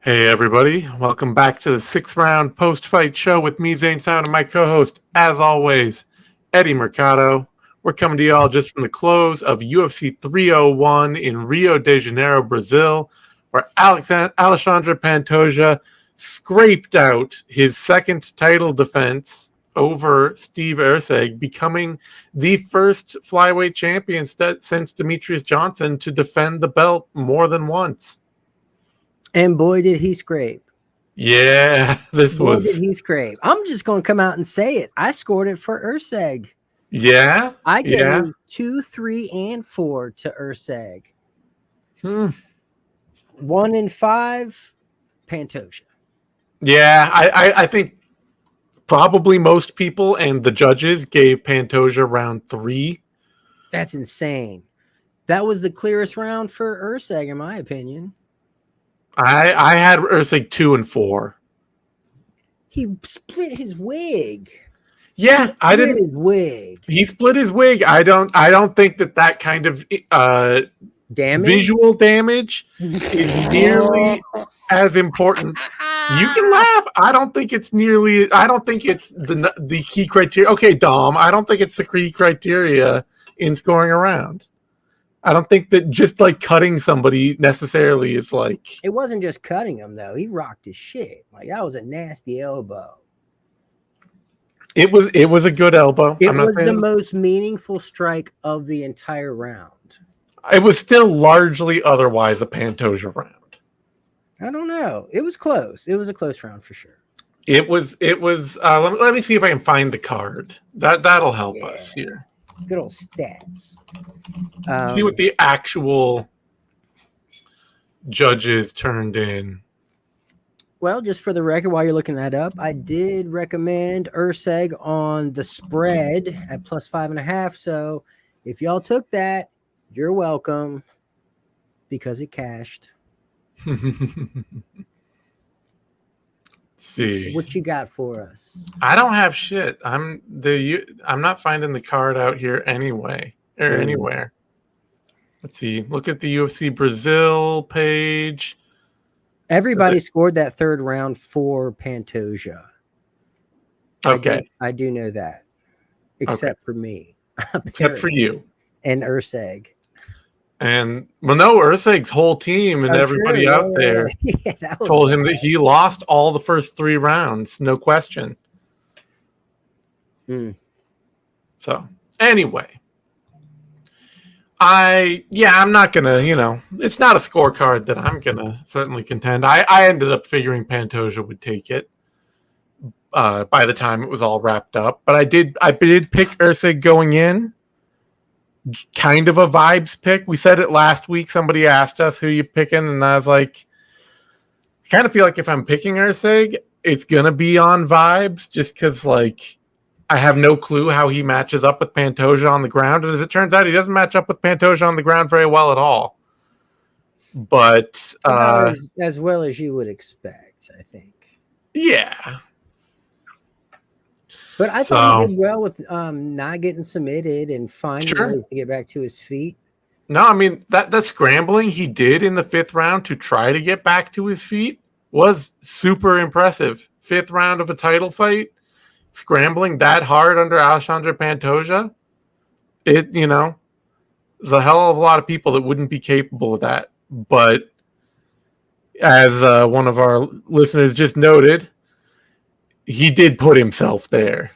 Hey everybody, welcome back to the 6th round post-fight show with me, Zane Simon, and my co-host, as always, Eddie Mercado. We're coming to you all just from the close of UFC 301 in Rio de Janeiro, Brazil, where Alexandre Pantoja scraped out his second title defense over Steve Erceg, becoming the first flyweight champion since Demetrius Johnson to defend the belt more than once. And boy, did he scrape. Yeah, Boy, did he scrape. I'm just going to come out and say it. I scored it for Erceg. Yeah? I gave 2, 3, and 4 to Erceg. 1 and 5, Pantoja. Yeah, I think probably most people and the judges gave Pantoja round 3. That's insane. That was the clearest round for Erceg, in my opinion. I had Erceg 2 and 4. He split his wig. Yeah, I didn't. His wig. He split his wig. I don't think that kind of damage? Visual damage is nearly as important. You can laugh. I don't think it's the key criteria. Okay, Dom, I don't think it's the key criteria in scoring a round. I don't think that just like cutting somebody necessarily is like. It wasn't just cutting him though. He rocked his shit. Like that was a nasty elbow. It was a good elbow. It was the most meaningful strike of the entire round. It was still largely otherwise a Pantoja round. I don't know. It was close. It was a close round for sure. It was. Let me see if I can find the card. That'll help us here. Good old stats. See what the actual judges turned in. Well, just for the record, while you're looking that up, I did recommend Erceg on the spread at +5.5. So if y'all took that, you're welcome because it cashed. See what you got for us. I don't have shit. I'm not finding the card out here anyway or anywhere. Let's see. Look at the UFC Brazil page. Everybody scored that third round for Pantoja. Okay. I do know that. Except for me. Except for you. And Erceg. And Erceg's whole team and everybody out there told him that he lost all the first 3 rounds, no question. So anyway, I'm not gonna, it's not a scorecard that I'm gonna certainly contend. I ended up figuring Pantoja would take it by the time it was all wrapped up, but I did pick Erceg going in. Kind of a vibes pick. We said it last week. Somebody asked us who you picking, and I was like, I kind of feel like if I'm picking Erceg, it's gonna be on vibes, just because like I have no clue how he matches up with Pantoja on the ground, and as it turns out, he doesn't match up with Pantoja on the ground very well at all. But as well as you would expect, I think. Yeah. But I thought he did well with not getting submitted and finding ways to get back to his feet. No, I mean, that scrambling he did in the 5th round to try to get back to his feet was super impressive. 5th round of a title fight, scrambling that hard under Alexandre Pantoja. There's a hell of a lot of people that wouldn't be capable of that. But as one of our listeners just noted, he did put himself there.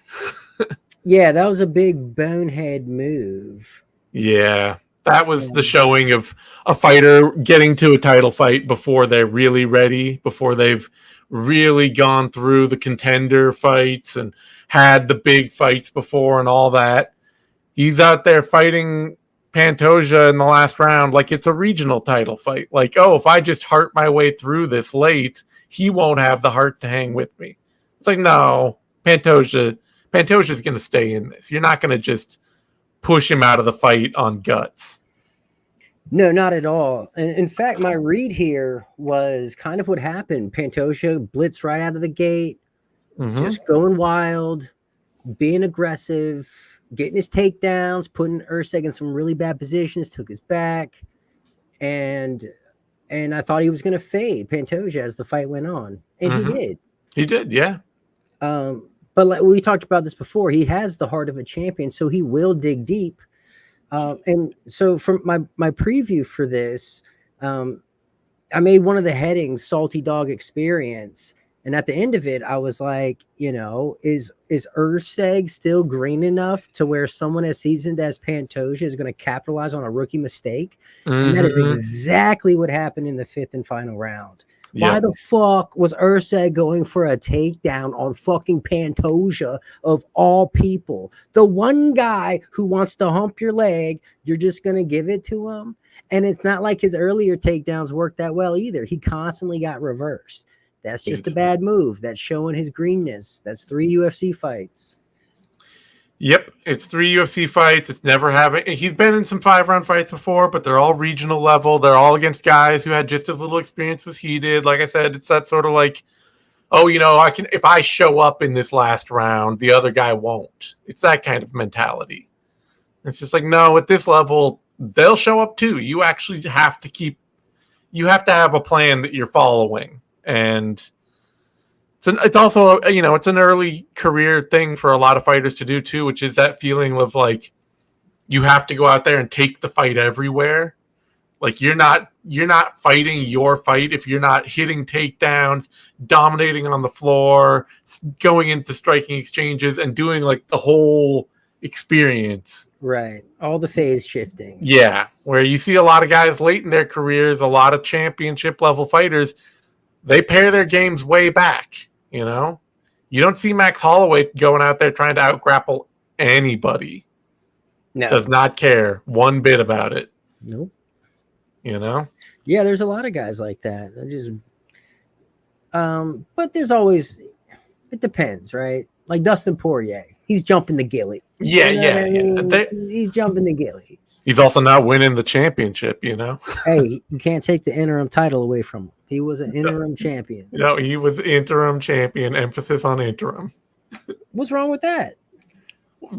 Yeah, that was a big bonehead move. Yeah, that was the showing of a fighter getting to a title fight before they're really ready, before they've really gone through the contender fights and had the big fights before and all that. He's out there fighting Pantoja in the last round like it's a regional title fight. Like, if I just heart my way through this late, he won't have the heart to hang with me. It's like, no, Pantoja's going to stay in this. You're not going to just push him out of the fight on guts. No, not at all. And in fact, my read here was kind of what happened. Pantoja blitzed right out of the gate, just going wild, being aggressive, getting his takedowns, putting Erceg in some really bad positions, took his back. And And I thought he was going to fade Pantoja as the fight went on, and he did. He did, yeah. But like we talked about this before, he has the heart of a champion, so he will dig deep. And so from my preview for this, I made one of the headings "Salty Dog Experience," and at the end of it, I was like, is Erceg still green enough to where someone as seasoned as Pantoja is going to capitalize on a rookie mistake? And that is exactly what happened in the 5th and final round. Why the fuck was Erceg going for a takedown on fucking Pantoja of all people? The one guy who wants to hump your leg, you're just going to give it to him? And it's not like his earlier takedowns worked that well either. He constantly got reversed. That's just a bad move. That's showing his greenness. That's 3 UFC fights. Yep, it's 3 UFC fights. It's never having. He's been in some 5-round fights before, but they're all regional level. They're all against guys who had just as little experience as he did. Like I said, it's that sort of like, I can, if I show up in this last round, the other guy won't. It's that kind of mentality. It's just like, no, at this level, they'll show up too. You actually have to have a plan that you're following, and it's also, it's an early career thing for a lot of fighters to do too, which is that feeling of like, you have to go out there and take the fight everywhere. Like you're not fighting your fight if you're not hitting takedowns, dominating on the floor, going into striking exchanges, and doing like the whole experience. Right. All the phase shifting. Yeah. Where you see a lot of guys late in their careers, a lot of championship level fighters, they pare their games way back. You don't see Max Holloway going out there trying to out-grapple anybody. No. Does not care one bit about it. Nope. Yeah, there's a lot of guys like that. They're just, but there's always, it depends, right? Like Dustin Poirier, he's jumping the gilly. Yeah. He's jumping the gilly. He's also not winning the championship, Hey, you can't take the interim title away from him. He was an interim champion. No, he was interim champion. Emphasis on interim. What's wrong with that?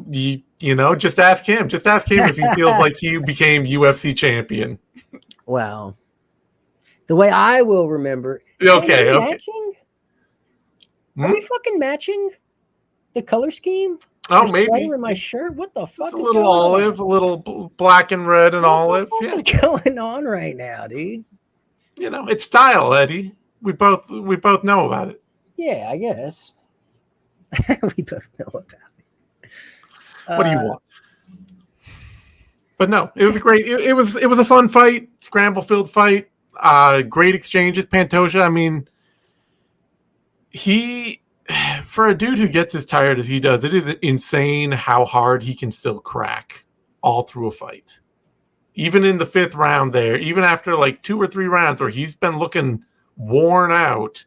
Just ask him. Just ask him if he feels like he became UFC champion. Well, the way I will remember. Okay. Matching? Are we fucking matching the color scheme? Oh, maybe. In my shirt. What the fuck? It's a little olive, a little black and red and olive. What's going on right now, dude? It's style, Eddie. We both know about it. Yeah, I guess. We both know about it. What do you want? But no, it was a great. It was a fun fight, scramble-filled fight. Great exchanges. Pantoja, I mean, for a dude who gets as tired as he does, it is insane how hard he can still crack all through a fight. Even in the 5th round there, even after like 2 or 3 rounds where he's been looking worn out,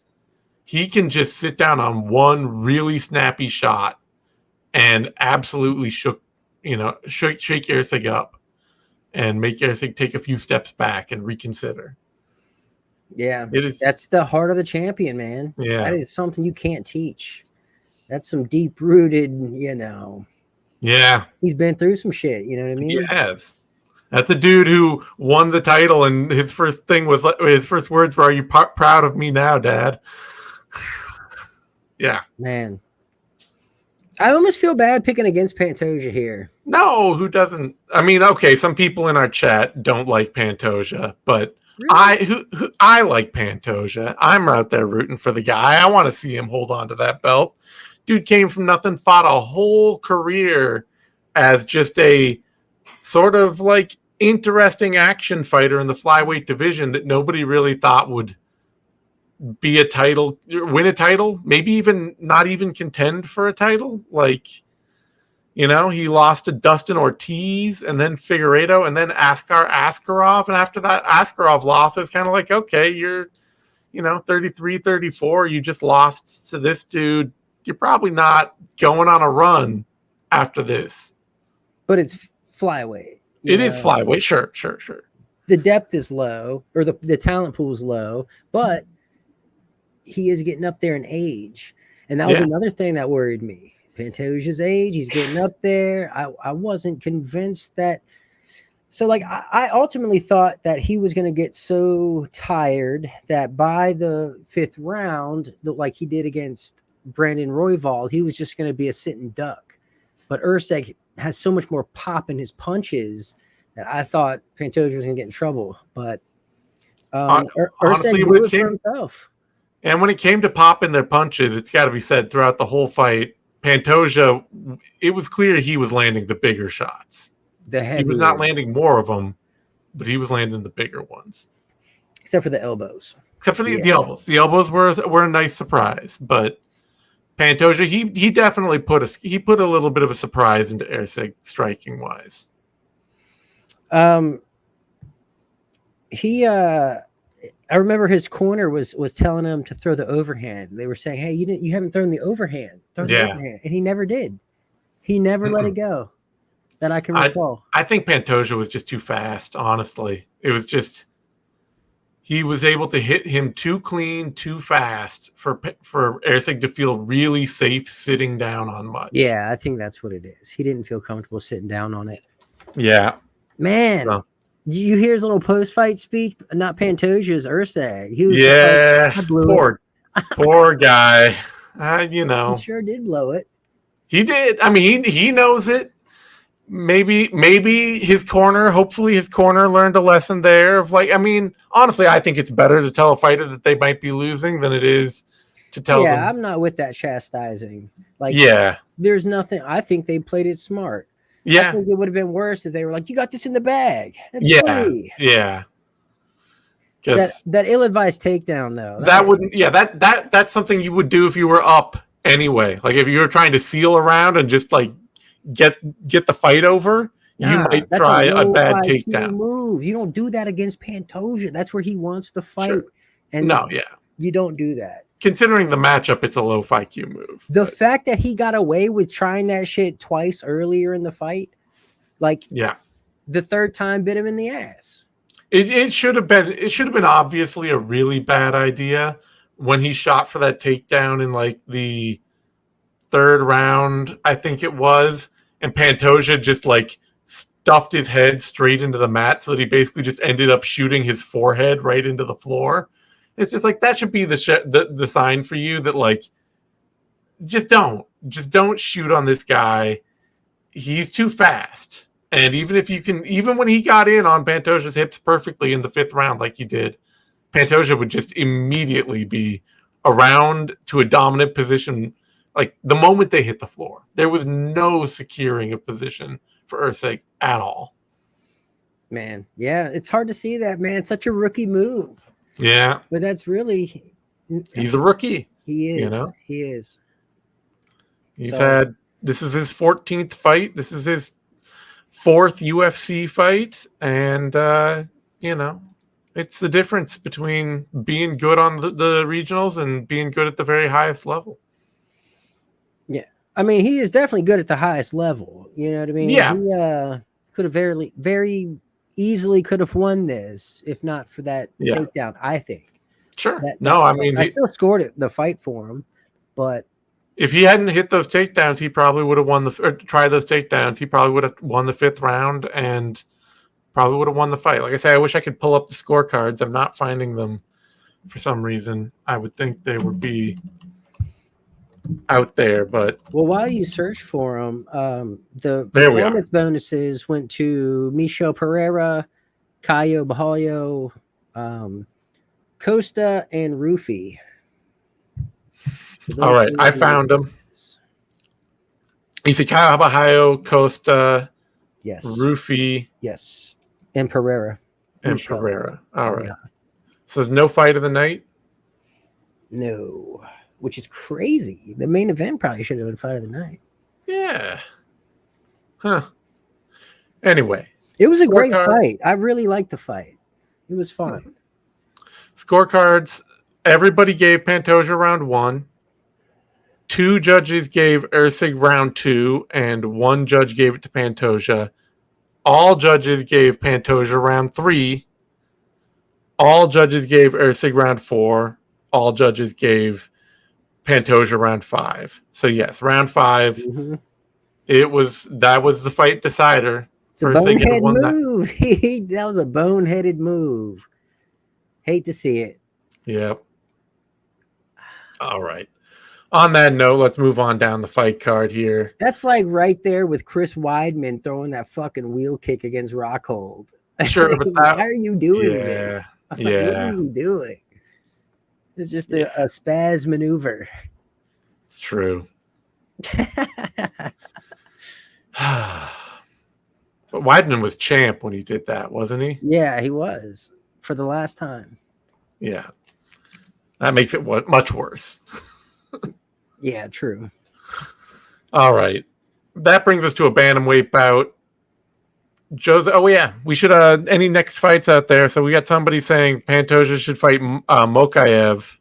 he can just sit down on one really snappy shot and absolutely shake Erceg up and make Erceg take a few steps back and reconsider. Yeah, that's the heart of the champion, man. Yeah. That is something you can't teach. That's some deep-rooted, Yeah. He's been through some shit, you know what I mean? Yes. That's a dude who won the title, and his first words were, "Are you proud of me now, Dad?" Yeah. Man. I almost feel bad picking against Pantoja here. No, who doesn't? I mean, okay, some people in our chat don't like Pantoja, but really? I like Pantoja. I'm out there rooting for the guy. I want to see him hold on to that belt. Dude came from nothing, fought a whole career as just a sort of like interesting action fighter in the flyweight division that nobody really thought would be a title, win a title, maybe even not even contend for a title. Like, he lost to Dustin Ortiz and then Figueiredo and then Askar Askarov. And after that Askarov loss, it was kind of like, okay, you're, 33, 34. You just lost to this dude. You're probably not going on a run after this. But it's flyweight. It is flyweight. Sure. The depth is low, or the talent pool is low, but he is getting up there in age. And that was another thing that worried me. Pantoja's age, he's getting up there. I wasn't convinced that So, like, I ultimately thought that he was going to get so tired that by the 5th round, like he did against Brandon Royval, he was just going to be a sitting duck. But Erceg has so much more pop in his punches that I thought Pantoja was going to get in trouble. But honestly, Erceg blew it for himself. And when it came to popping their punches, it's got to be said throughout the whole fight, Pantoja, it was clear he was landing the bigger shots. He was not landing more of them, but he was landing the bigger ones. Except for the elbows. Except for the elbows. The elbows were a nice surprise, but Pantoja, he definitely put a little bit of a surprise into Erceg striking wise. I remember his corner was telling him to throw the overhand. They were saying, "Hey, you haven't thrown the overhand. Throw the overhand," and he never did. He never let it go. That I can recall. I think Pantoja was just too fast. Honestly, it was just he was able to hit him too clean, too fast for Erceg to feel really safe sitting down on much. Yeah, I think that's what it is. He didn't feel comfortable sitting down on it. Yeah, man. So. Did you hear his little post-fight speech? Not Pantoja's, Erceg. He was poor guy. He sure did blow it. He did. I mean, he knows it. Maybe his corner. Hopefully, his corner learned a lesson there. Of like, I mean, honestly, I think it's better to tell a fighter that they might be losing than it is to tell them. Yeah, I'm not with that chastising. Like, there's nothing. I think they played it smart. Yeah, I think it would have been worse if they were like, "You got this in the bag." That's funny. Yeah. That ill-advised takedown, though. That wouldn't. Yeah, that's something you would do if you were up anyway. Like if you were trying to seal around and just like get the fight over, you might try a bad takedown move. You don't do that against Pantoja. That's where he wants to fight. Sure. And you don't do that. Considering the matchup, it's a low FIQ move. The fact that he got away with trying that shit twice earlier in the fight, like the third time bit him in the ass. It should have been obviously a really bad idea when he shot for that takedown in like the 3rd round, I think it was, and Pantoja just like stuffed his head straight into the mat so that he basically just ended up shooting his forehead right into the floor. It's just like that should be the sign for you that like just don't shoot on this guy. He's too fast. And even when he got in on Pantoja's hips perfectly in the 5th round, like you did, Pantoja would just immediately be around to a dominant position. Like the moment they hit the floor, there was no securing of position for Erceg at all. Man, yeah, it's hard to see that, man. It's such a rookie move. Yeah, but that's really he's a rookie. He is. He is. This is his 14th fight. This is his 4th UFC fight, and it's the difference between being good on the regionals and being good at the very highest level. Yeah, I mean, he is definitely good at the highest level. You know what I mean? Yeah, he could have very easily could have won this if not for that takedown. I think. Sure. I still scored the fight for him, but if he hadn't hit those takedowns, he probably would have won tried those takedowns. He probably would have won the 5th round and probably would have won the fight. Like I say, I wish I could pull up the scorecards. I'm not finding them for some reason. I would think they would be out there, but while you search for them, the performance bonuses went to Michel Pereira, Caio Bahallo, Costa, and Rufy. All right, I found them. You see Caio Bahallo, Costa, Rufy, and Pereira. Pereira. All right. So there's no fight of the night? No. Which is crazy. The main event probably should have been fight of the night. Yeah. Huh. Anyway. It was a great fight. I really liked the fight. It was fun. Scorecards. Everybody gave Pantoja round 1. 2 judges gave Erceg round 2, and 1 judge gave it to Pantoja. All judges gave Pantoja round 3. All judges gave Erceg round 4. All judges gave Pantoja round 5. So yes, round 5. Mm-hmm. That was the fight decider. It's a bonehead move. That was a boneheaded move. Hate to see it. Yep. All right. On that note, let's move on down the fight card here. That's like right there with Chris Weidman throwing that fucking wheel kick against Rockhold. Sure, but why are you doing this? Yeah. What are you doing? It's just a spaz maneuver. It's true. But Weidman was champ when he did that, wasn't he? Yeah, he was for the last time. Yeah. That makes it much worse. Yeah, true. All right. That brings us to a bantamweight bout. Jose. Oh, yeah. We should, any next fights out there. So we got somebody saying Pantoja should fight Mokaev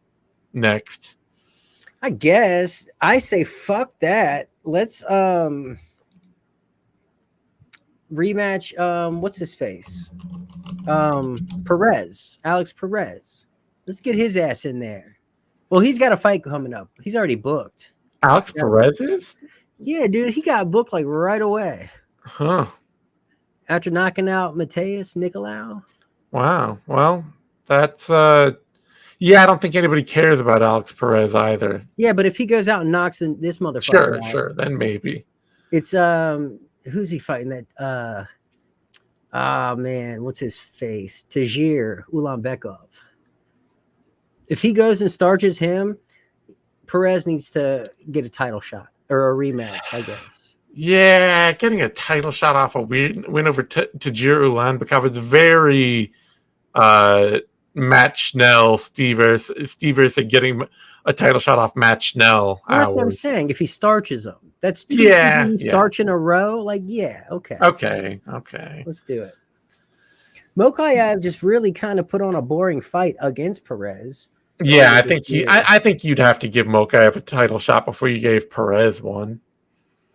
next. I guess I say fuck that. Let's rematch what's his face? Perez. Alex Perez. Let's get his ass in there. Well, he's got a fight coming up. He's already booked. Alex Perez is? Yeah, dude, he got booked like right away. Huh. After knocking out Mateus Nicolau. Wow. Well, that's yeah, I don't think anybody cares about Alex Perez either. Yeah, but if he goes out and knocks this motherfucker out, sure, then maybe. It's who's he fighting that man, what's his face? Tajir Ulanbekov. If he goes and starches him, Perez needs to get a title shot or a rematch, I guess. Yeah, getting a title shot off a win over Tajir Ulanbekov is very Matt Schnell, Steve Erceg getting a title shot off Matt Schnell. Well, that's what I'm saying. If he starches them, that's two starch in a row. Like, okay. Let's do it. Mokaev just really kind of put on a boring fight against Perez. Yeah, I think you'd have to give Mokaev a title shot before you gave Perez one.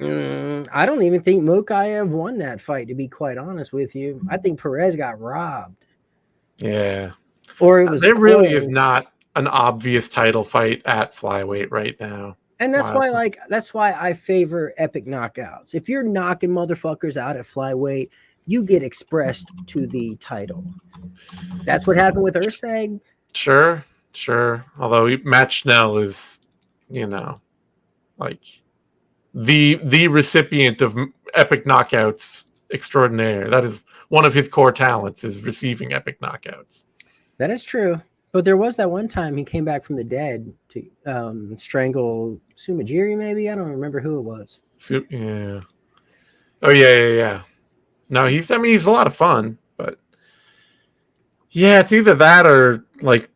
I don't even think Mokaev won that fight, to be quite honest with you. I think Perez got robbed. Yeah. Or it was there really is not an obvious title fight at flyweight right now. And that's why I favor epic knockouts. If you're knocking motherfuckers out at flyweight, you get expressed to the title. That's what happened with Erceg. Sure. Although Matt Schnell is, like the recipient of epic knockouts extraordinaire. That is one of his core talents, is receiving epic knockouts. That is true. But there was that one time he came back from the dead to strangle Sumajiri, maybe? I don't remember who it was. Yeah. Oh, yeah. No, he's a lot of fun, but yeah, it's either that or like.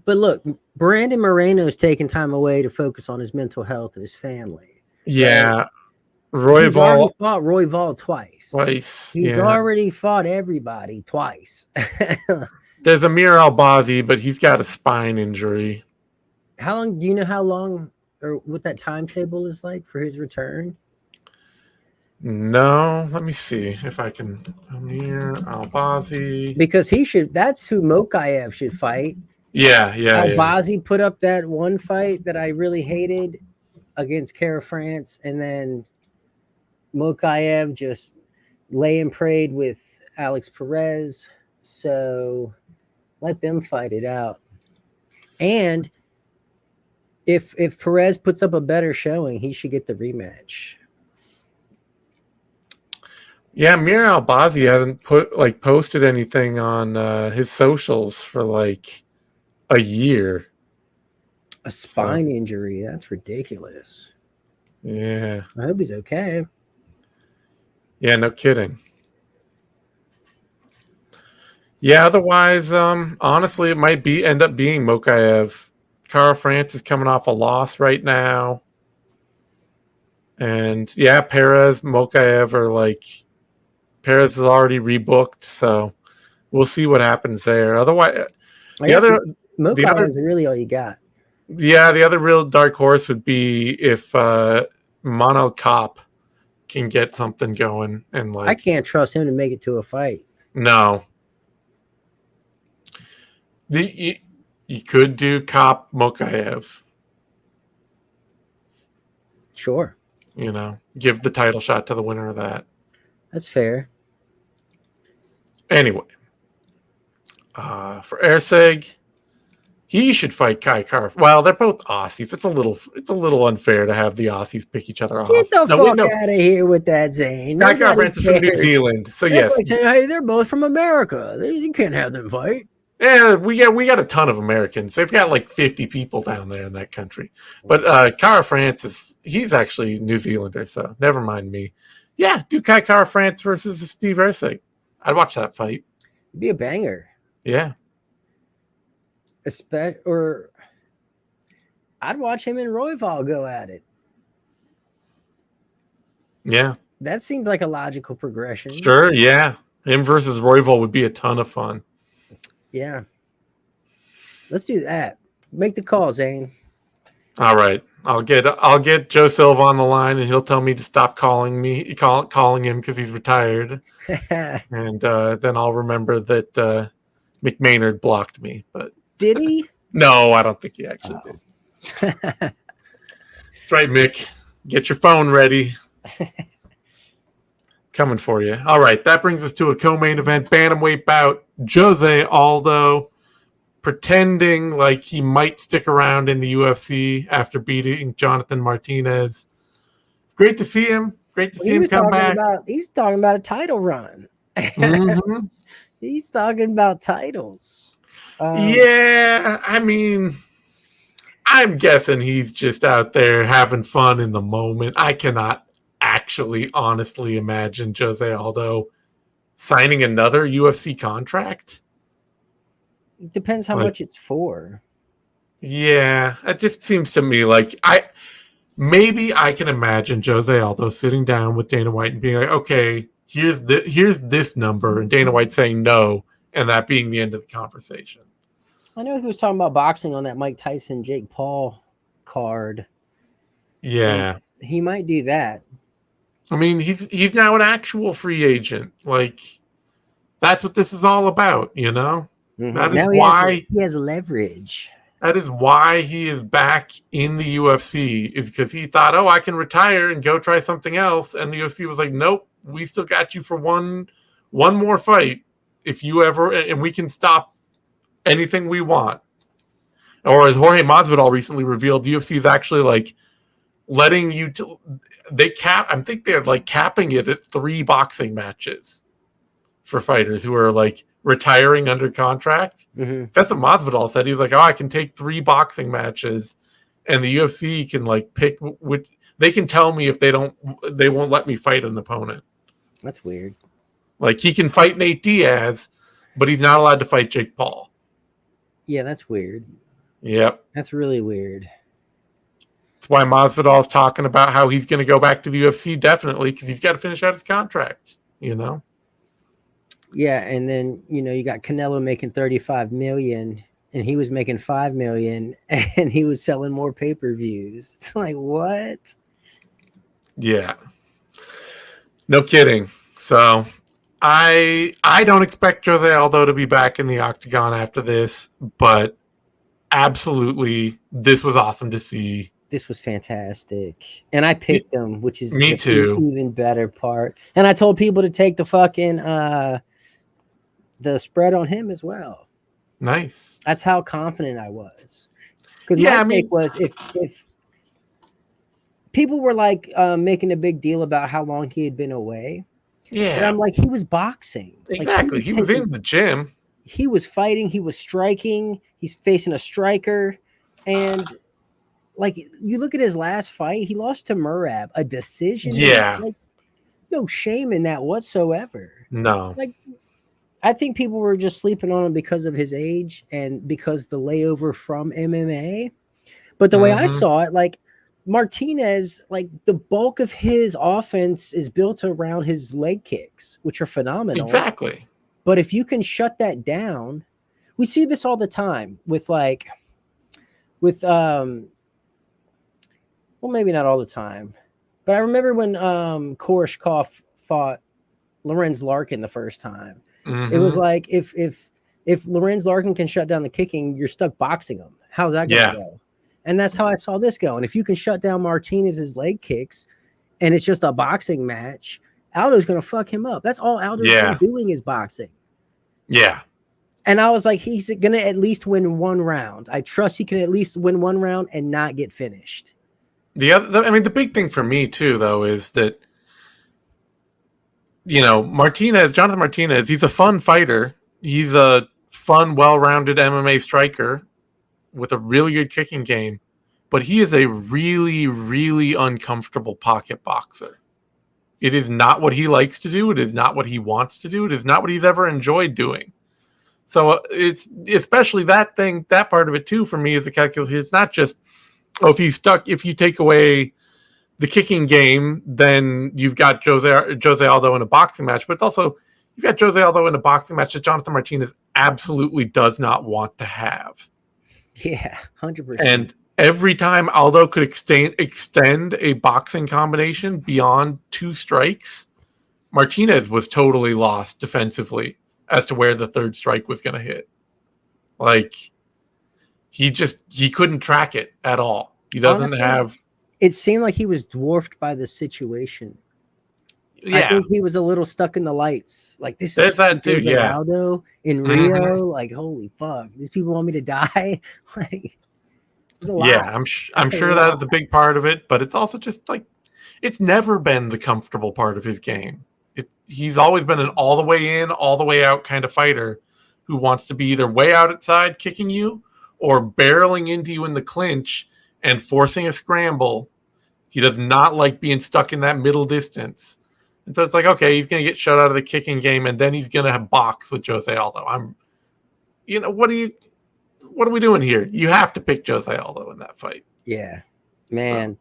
But look, Brandon Moreno's taking time away to focus on his mental health and his family. Yeah. He's already fought Royval twice. He's yeah. already fought everybody twice. There's Amir Albazi, but he's got a spine injury. Do you know how long or what that timetable is like for his return? No, let me see if I can. Amir Albazi. Because that's who Mokaev should fight. Yeah. Albazi put up that one fight that I really hated against Kara France, and then Mokaev just lay and prayed with Alex Perez. So let them fight it out. And if Perez puts up a better showing, he should get the rematch. Yeah, Amir Albazi hasn't posted anything on his socials for like a year. A spine injury. That's ridiculous. Yeah. I hope he's okay. Yeah, no kidding. Yeah, otherwise, honestly, it might end up being Mokaev. Cara France is coming off a loss right now. And yeah, Perez, Mokaev are like, Perez is already rebooked, so we'll see what happens there. Otherwise, Mokaev is really all you got. Yeah, the other real dark horse would be if Mono Cop can get something going, and like, I can't trust him to make it to a fight. No. You could do Cop Mokaev. Sure. Give the title shot to the winner of that. That's fair. Anyway, for Erceg, he should fight Kai Car. Well, they're both Aussies. It's a little unfair to have the Aussies pick each other off. Get the fuck out of here with that, Zane. Kai Car France is from New Zealand, so That's yes. like saying, hey, they're both from America. You can't have them fight. Yeah, we got a ton of Americans. They've got like 50 people down there in that country. But Cara France he's actually New Zealander, so never mind me. Yeah, do Kai Cara France versus Steve Erceg. I'd watch that fight. It'd be a banger. Yeah. Or I'd watch him and Royval go at it. Yeah. That seemed like a logical progression. Sure, yeah. Him versus Royval would be a ton of fun. Yeah. Let's do that. Make the call, Zane. All right. I'll get Joe Silva on the line, and he'll tell me to stop calling him because he's retired. And then I'll remember that McMaynard blocked me. But did he? No, I don't think he actually did. That's right, Mick. Get your phone ready. Coming for you. All right, that brings us to a co-main event bantamweight bout. Jose Aldo pretending like he might stick around in the UFC after beating Jonathan Martinez. It's great to see him. Great to see him come back. He's talking about a title run. Mm-hmm. He's talking about titles. Yeah, I mean, I'm guessing he's just out there having fun in the moment. I cannot actually honestly imagine Jose Aldo signing another UFC contract. It depends how much it's for. Yeah, it just seems to me like I can imagine Jose Aldo sitting down with Dana White and being like, okay, here's this number, and Dana White saying no, and that being the end of the conversation. I know he was talking about boxing on that Mike Tyson Jake Paul card. Yeah, so he might do that. I mean, he's now an actual free agent. Like, that's what this is all about, you know? Mm-hmm. That is now why he has leverage. That is why he is back in the UFC, is because he thought, I can retire and go try something else. And the UFC was like, nope, we still got you for one more fight if you ever, and we can stop anything we want. Or as Jorge Masvidal recently revealed, the UFC is actually like letting you I think they're like capping it at 3 boxing matches for fighters who are like retiring under contract. Mm-hmm. That's what Masvidal said. He was like, I can take 3 boxing matches, and the UFC can like pick which. They can tell me if they won't let me fight an opponent. That's weird. Like, he can fight Nate Diaz, but he's not allowed to fight Jake Paul. Yeah, that's weird. Yep. That's really weird. That's why Masvidal's talking about how he's going to go back to the UFC, definitely, because he's got to finish out his contract, you know? Yeah, and then, you got Canelo making $35 million, and he was making $5 million, and he was selling more pay-per-views. It's like, what? Yeah. No kidding. So I don't expect Jose Aldo to be back in the octagon after this, but absolutely, this was awesome to see. This was fantastic. And I picked him, which is me too. Even better part. And I told people to take the fucking the spread on him as well. Nice. That's how confident I was. Because my take was if people were like making a big deal about how long he had been away. Yeah. And I'm like, he was boxing. Exactly. Like, he was in the gym. He was fighting. He was striking. He's facing a striker. And like, you look at his last fight, he lost to Merab, a decision. Yeah. Like, no shame in that whatsoever. No. Like, I think people were just sleeping on him because of his age and because the layover from MMA. But the way I saw it, like, Martinez, like, the bulk of his offense is built around his leg kicks, which are phenomenal. Exactly. But if you can shut that down, we see this all the time with well, maybe not all the time, but I remember when Koreshkov fought Lorenz Larkin the first time. It was like, if Lorenz Larkin can shut down the kicking, you're stuck boxing him. How's that going to go? And that's how I saw this go. And if you can shut down Martinez's leg kicks and it's just a boxing match, Aldo's going to fuck him up. That's all Aldo's doing is boxing. Yeah. And I was like, he's going to at least win one round. I trust he can at least win one round and not get finished. The big thing for me too, though, is that, Jonathan Martinez, he's a fun fighter. He's a fun, well-rounded MMA striker with a really good kicking game, but he is a really, really uncomfortable pocket boxer. It is not what he likes to do. It is not what he wants to do. It is not what he's ever enjoyed doing. So it's especially that part of it too, for me, is a calculus. It's not just, if you take away the kicking game, then you've got Jose Aldo in a boxing match, but it's also, you've got Jose Aldo in a boxing match that Jonathan Martinez absolutely does not want to have. Yeah, 100%. And every time Aldo could extend a boxing combination beyond 2 strikes, Martinez was totally lost defensively as to where the third strike was going to hit. Like, he couldn't track it at all. He doesn't have... It seemed like he was dwarfed by the situation. Yeah. I think he was a little stuck in the lights. Like, this There's is that too, yeah. Aldo in Rio. Like, holy fuck. These people want me to die? Like, there's a lot. Yeah, I'm sure that is a big part of it, but it's also just like, it's never been the comfortable part of his game. He's always been an all the way in, all the way out kind of fighter who wants to be either way outside kicking you or barreling into you in the clinch and forcing a scramble. He does not like being stuck in that middle distance. And so it's like, okay, he's going to get shut out of the kicking game, and then he's going to have box with Jose Aldo. What are we doing here? You have to pick Jose Aldo in that fight. Yeah, man. So,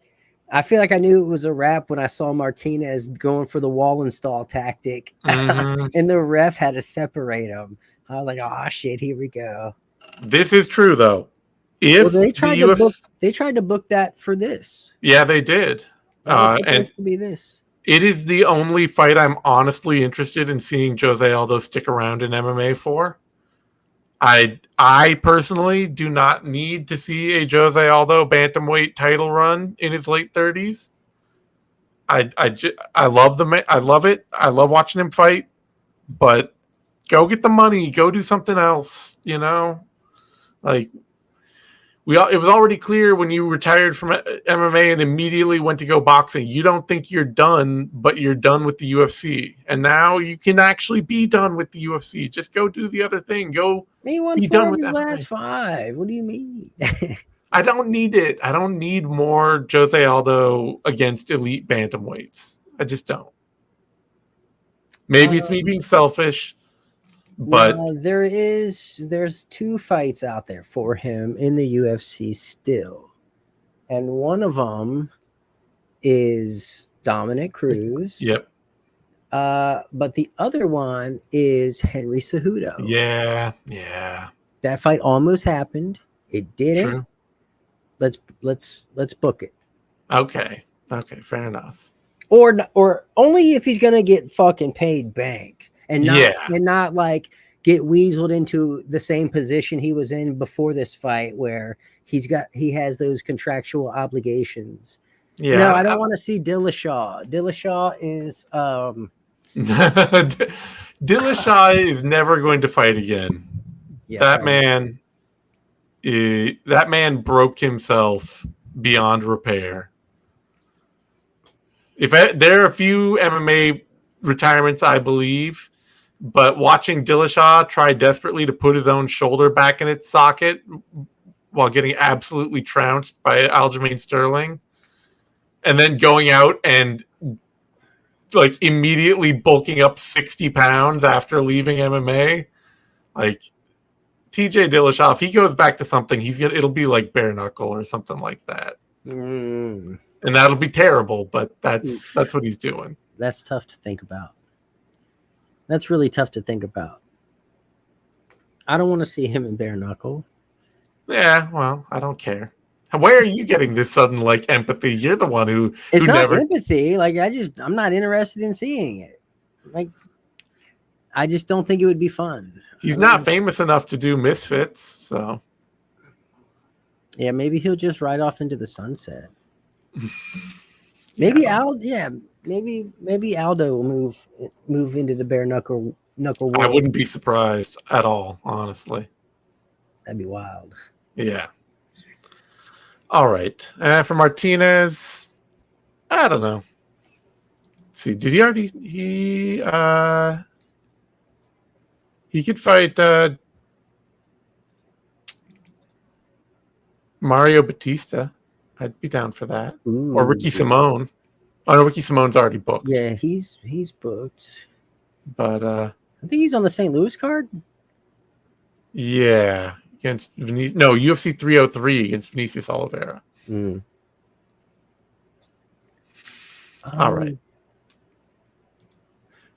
I feel like I knew it was a wrap when I saw Martinez going for the wall install tactic, and the ref had to separate him. I was like, oh shit, here we go. This is true though. They tried to book that for this. Yeah, they did. And to be this. It is the only fight I'm honestly interested in seeing Jose Aldo stick around in MMA for. I personally do not need to see a Jose Aldo bantamweight title run in his late 30s. I love I love it. I love watching him fight, but go get the money. Go do something else. Like, it was already clear when you retired from MMA and immediately went to go boxing. You don't think you're done, but you're done with the UFC. And now you can actually be done with the UFC. Just go do the other thing. Go be done with his last 5. What do you mean? I don't need it. I don't need more Jose Aldo against elite bantamweights. I just don't. Maybe it's me being selfish. But there's 2 fights out there for him in the UFC still, and one of them is Dominic Cruz. Yep. But the other one is Henry Cejudo. Yeah. That fight almost happened. It didn't. True. Let's book it. Okay, fair enough. Or only if he's gonna get fucking paid bank. And not like get weaseled into the same position he was in before this fight, where he has those contractual obligations. Yeah, no, I don't want to see Dillashaw. Dillashaw is Dillashaw is never going to fight again. Yeah, that man broke himself beyond repair. There are a few MMA retirements, I believe. But watching Dillashaw try desperately to put his own shoulder back in its socket while getting absolutely trounced by Aljamain Sterling, and then going out and like immediately bulking up 60 pounds after leaving MMA, like TJ Dillashaw, if he goes back to something, it'll be like bare knuckle or something like that, and that'll be terrible. But that's what he's doing. That's tough to think about. That's really tough to think about. I don't want to see him in bare knuckle. Yeah, well, I don't care. Where are you getting this sudden like empathy? You're the one who it's not empathy. Like I'm not interested in seeing it. Like I just don't think it would be fun. He's not famous enough to do Misfits, so yeah, maybe he'll just ride off into the sunset. Maybe Aldo will move into the bare knuckle Knuckle I War. wouldn't be surprised at all, honestly. That'd be wild. Yeah. All right. For Martinez, I don't know. Let's see, did he already he could fight Mario Batista. I'd be down for that. Ooh. Or Ricky Simone. Oh no, Ricky Simone's already booked. Yeah, he's booked. But I think he's on the St. Louis card. yeah. Against UFC 303 against Vinicius Oliveira. All right.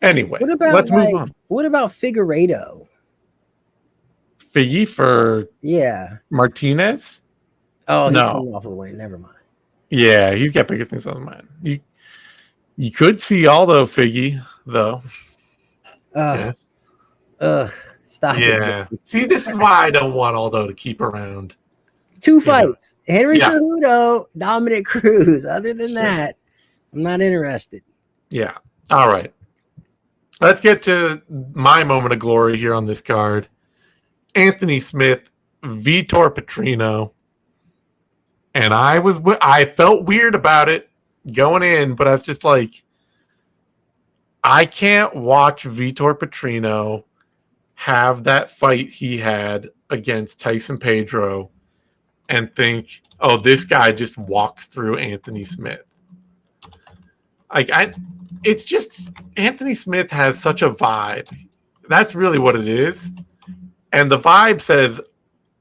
Anyway, let's move on. What about Figueiredo? Figgy for Martinez? Oh, he's coming off of the weight. Never mind. Yeah, he's got bigger things on mind. You could see Aldo Figgy, though. Yes. Stop it. See, this is why I don't want Aldo to keep around. 2 fights. Henry Cejudo, Dominic Cruz. Other than that, I'm not interested. Yeah. All right. Let's get to my moment of glory here on this card. Anthony Smith, Vitor Petrino. And I felt weird about it going in, but I was just like, I can't watch Vitor Petrino have that fight he had against Tyson Pedro and think, oh, this guy just walks through Anthony Smith. It's just Anthony Smith has such a vibe. That's really what it is. And the vibe says,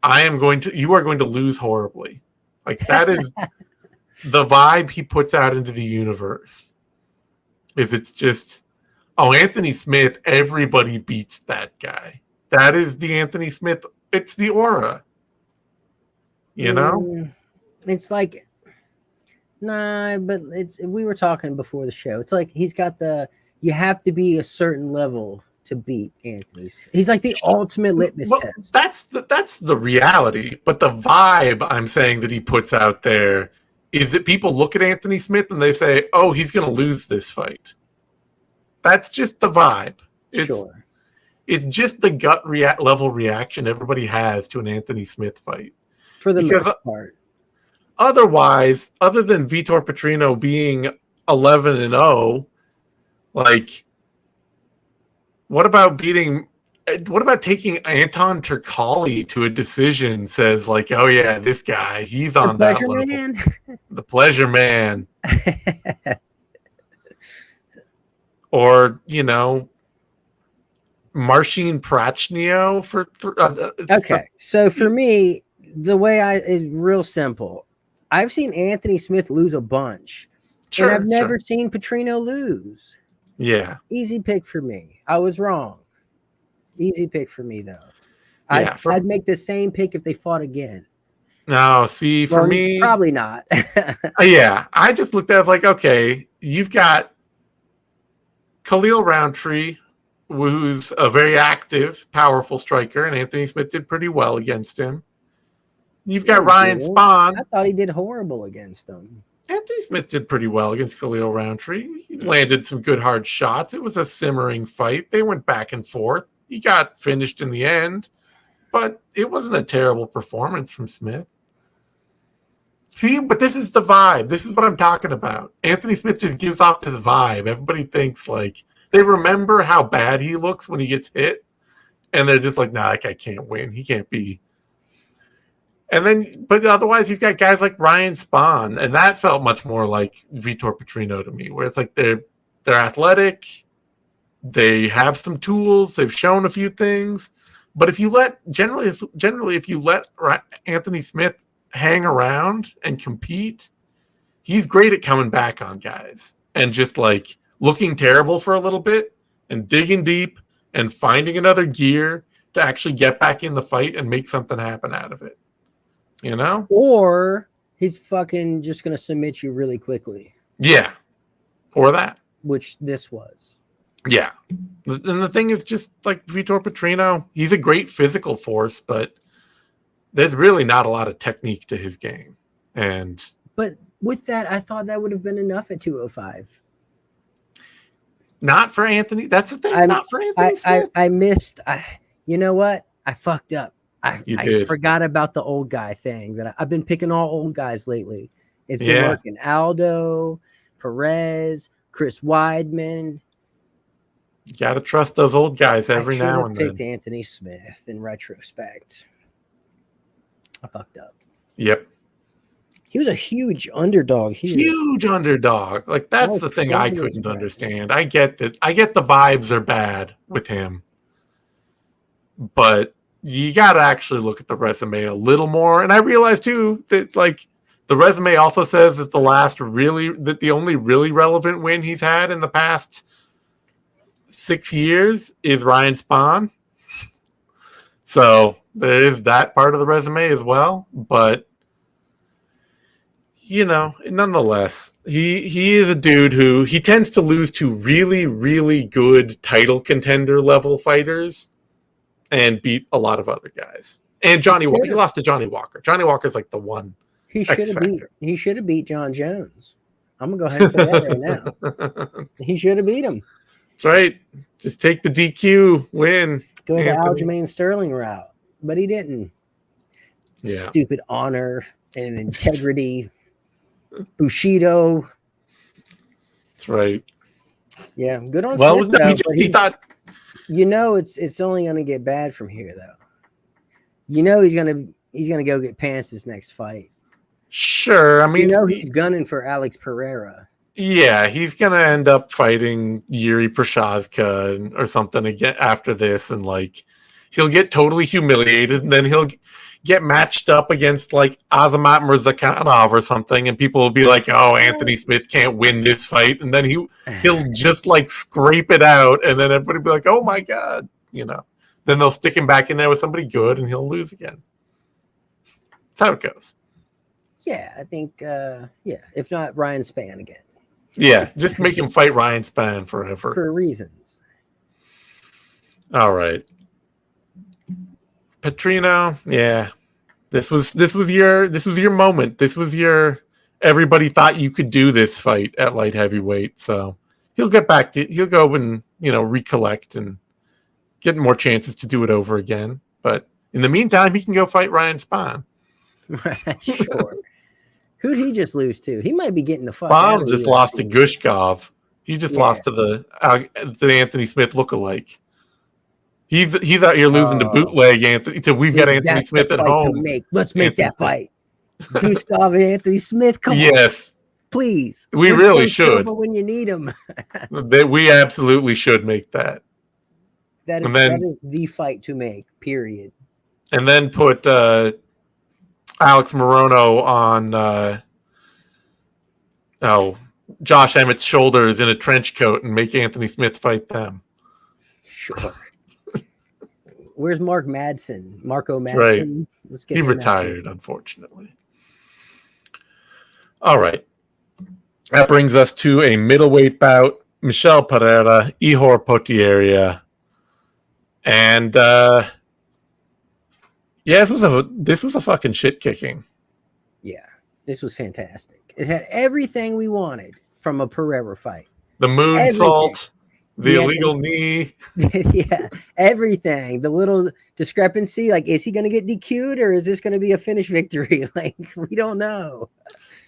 you are going to lose horribly. Like, that is the vibe he puts out into the universe. It's just, oh, Anthony Smith, everybody beats that guy. That is the Anthony Smith. It's the aura. You know? It's like, nah, but we were talking before the show. It's like he's got you have to be a certain level to beat Anthony. He's like the ultimate litmus test. That's the reality. But the vibe I'm saying that he puts out there is that people look at Anthony Smith and they say, oh, he's going to lose this fight. That's just the vibe. It's just the gut level reaction everybody has to an Anthony Smith fight. For the most part. Otherwise, other than Vitor Petrino being 11-0, like, what about taking Anton Turkalj to a decision? Says like, oh yeah, this guy, he's on that level. Man. The pleasure man. Or, Marcin Prachnio for. Okay, so for me, the way is real simple. I've seen Anthony Smith lose a bunch, and I've never seen Petrino lose. Yeah. Easy pick for me. I was wrong. Easy pick for me, though. I'd make the same pick if they fought again. No, see, for me... Probably not. Yeah. I just looked at it like, okay, you've got Khalil Roundtree, who's a very active, powerful striker, and Anthony Smith did pretty well against him. You've got Ryan Spahn. I thought he did horrible against him. Anthony Smith did pretty well against Khalil Roundtree. He landed some good hard shots. It was a simmering fight. They went back and forth. He got finished in the end, but it wasn't a terrible performance from Smith. See, but this is the vibe. This is what I'm talking about. Anthony Smith just gives off this vibe. Everybody thinks like they remember how bad he looks when he gets hit, and they're just like, nah, that guy can't win. He can't be. And then, but otherwise, you've got guys like Ryan Spahn, and that felt much more like Vitor Petrino to me, where it's like they're athletic, they have some tools, they've shown a few things, but if you let if you let Anthony Smith hang around and compete, he's great at coming back on guys and just like looking terrible for a little bit and digging deep and finding another gear to actually get back in the fight and make something happen out of it. Or he's fucking just going to submit you really quickly. Yeah. Or that. Which this was. Yeah. And the thing is just like Vitor Petrino, he's a great physical force, but there's really not a lot of technique to his game. But with that, I thought that would have been enough at 205. Not for Anthony. That's the thing. Not for Anthony Smith. I missed. You know what? I fucked up. I did. forgot about the old guy thing. I've been picking all old guys lately. It's been working. Aldo, Perez, Chris Weidman. You got to trust those old guys every now and then. I picked Anthony Smith in retrospect. I fucked up. Yep. He was a huge underdog here. Huge underdog. Like, that's the thing I couldn't understand. I get that. I get the vibes are bad with him. But you got to actually look at the resume a little more. And I realized, too, that, like, the resume also says that the only really relevant win he's had in the past 6 years is Ryan Spahn. So there is that part of the resume as well. But, you know, nonetheless, he is a dude who he tends to lose to really, really good title contender level fighters and beat a lot of other guys. And he lost to Johnny Walker. Johnny Walker's like the one. He should have beat John Jones. I'm gonna go ahead and say that right now. He should have beat him. That's right. Just take the DQ win. Go the Aljamain Sterling route, but he didn't. Yeah. Stupid honor and integrity. Bushido. That's right. Yeah, good on. Well, Smith, he thought. You know, it's only gonna get bad from here, though. You know, he's gonna go get pants his next fight. Sure, I mean, he's gunning for Alex Pereira. Yeah, he's gonna end up fighting Yuri Prochazka or something again after this, and like he'll get totally humiliated, and then he'll get matched up against like Azamat Murzakanov or something, and people will be like, "Oh, Anthony Smith can't win this fight," and then he'll just like scrape it out, and then everybody will be like, "Oh my god," you know. Then they'll stick him back in there with somebody good, and he'll lose again. That's how it goes. Yeah, I think, if not Ryan Spann again. Yeah, just make him fight Ryan Spann forever. For reasons. All right. Petrino, yeah. This was your moment. This was your everybody thought you could do this fight at light heavyweight. So he'll go and, recollect and get more chances to do it over again. But in the meantime, he can go fight Ryan Spann. Sure. Who'd he just lose to? He might be getting the fuck out. Spann just lost to Gushkov. He just lost to the Anthony Smith lookalike. He's out here losing to bootleg Anthony. So we've got Anthony Smith at home. Let's make that fight. Gushkov and Anthony Smith. Come on. Yes. Please. We really should. When you need him. We absolutely should make that. That is the fight to make, period. And then put Alex Morono on Josh Emmett's shoulders in a trench coat and make Anthony Smith fight them. Sure. Where's Marco Madsen? Right. He retired, unfortunately. All right. That brings us to a middleweight bout. Michel Pereira, Ihor Potier. And this was a fucking shit kicking. Yeah. This was fantastic. It had everything we wanted from a Pereira fight. The moonsault, the illegal knee. Yeah, everything. The little discrepancy, like, is he going to get DQ'd or is this going to be a finish victory? Like, we don't know.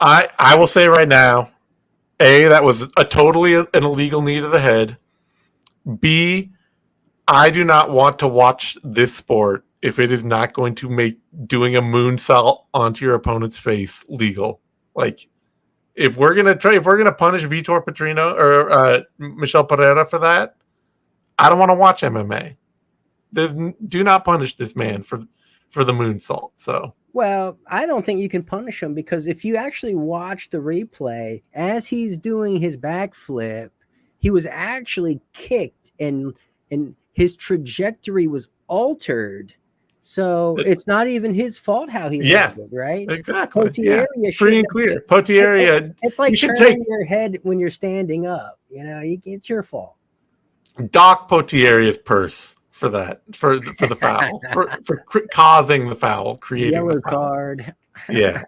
I will say right now, A, that was a totally an illegal knee to the head. B, I do not want to watch this sport if it is not going to make doing a moonsault onto your opponent's face legal. Like, if we're gonna punish Vitor Petrino or Michel Pereira for that, I don't want to watch MMA. Do not punish this man for the moonsault. So, well, I don't think you can punish him because if you actually watch the replay as he's doing his backflip, he was actually kicked and his trajectory was altered. So it's not even his fault how he landed, right? Exactly. Potier, pretty clear. Potier, it's like turning your head when you're standing up. It's your fault. Dock Potier's purse for that, for the foul, for causing the foul, creating yellow the foul. Card. Yeah.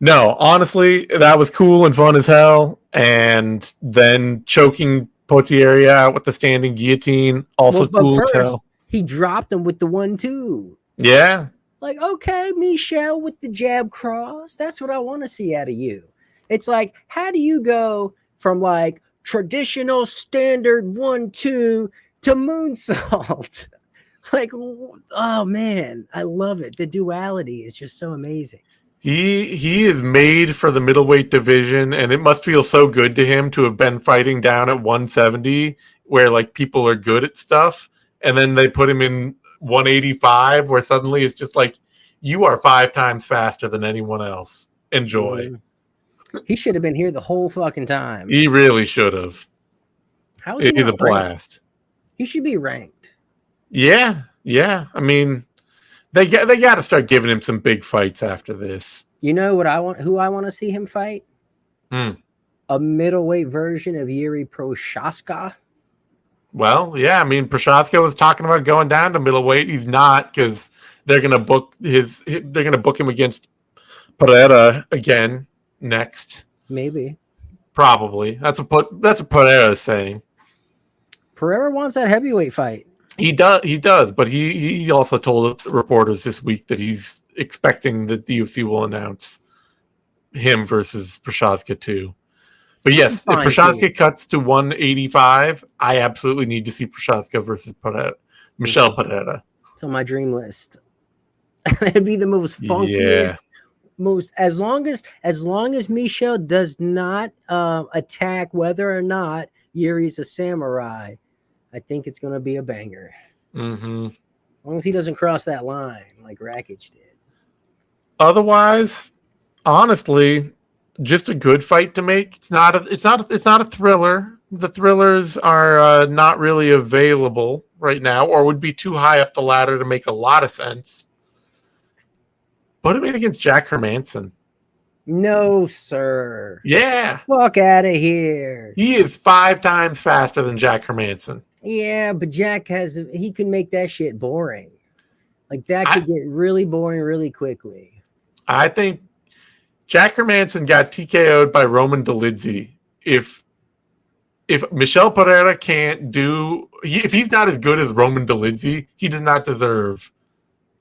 No, honestly, that was cool and fun as hell. And then choking Potier out with the standing guillotine, also But cool as first, hell. he dropped him with the 1-2. Yeah. Like, okay, Michelle with the jab cross. That's what I want to see out of you. It's like, how do you go from like traditional standard 1-2 to moonsault? Like, oh man, I love it. The duality is just so amazing. He is made for the middleweight division, and it must feel so good to him to have been fighting down at 170, where like people are good at stuff, and then they put him in 185, where suddenly it's just like you are 5 times faster than anyone else. Enjoy. He should have been here the whole fucking time. He really should have. How is he It is a not ranked? blast. He should be ranked. Yeah. I mean, they got to start giving him some big fights after this. You know what I want? Who I want to see him fight? A middleweight version of Yuri Prochazka. Well, yeah, I mean, Prochazka was talking about going down to middleweight. He's not, because they're gonna book him against Pereira again next. Maybe. Probably. That's what Pereira is saying. Pereira wants that heavyweight fight. He does, but he also told reporters this week that he's expecting that the UFC will announce him versus Prochazka too. But yes, if Prochazka cuts to 185, I absolutely need to see Prochazka versus Michel Pereira. It's on my dream list. It'd be the most funkiest, most as long as Michel does not attack whether or not Yuri's a samurai, I think it's going to be a banger. Mm-hmm. As long as he doesn't cross that line like Rakic did. Otherwise, honestly, just a good fight to make. It's not a thriller. The thrillers are not really available right now, or would be too high up the ladder to make a lot of sense. Put him in against Jack Hermanson. No, sir. Yeah. Fuck out of here. He is 5 times faster than Jack Hermanson. Yeah, but Jack he can make that shit boring. Like that could get really boring really quickly. I think Jack Hermanson got TKO'd by Roman Dolidze. If Michel Pereira can't if he's not as good as Roman Dolidze, he does not deserve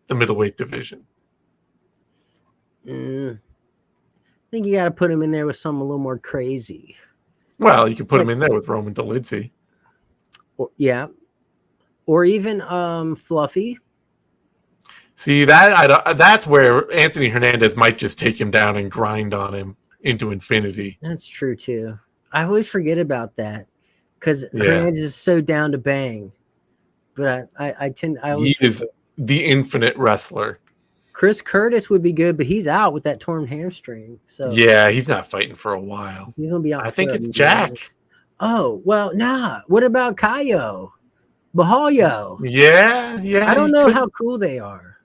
the middleweight division. I think you got to put him in there with something a little more crazy. Well, you can put him in there with Roman Dolidze. Or even Fluffy. See, that's where Anthony Hernandez might just take him down and grind on him into infinity. That's true too. I always forget about that because Hernandez is so down to bang. But I always is the infinite wrestler. Chris Curtis would be good, but he's out with that torn hamstring. So yeah, he's not fighting for a while. He's gonna be out. I think it's Jack. Oh well, nah. What about Kayo, Bahayo? Yeah. I don't know how cool they are.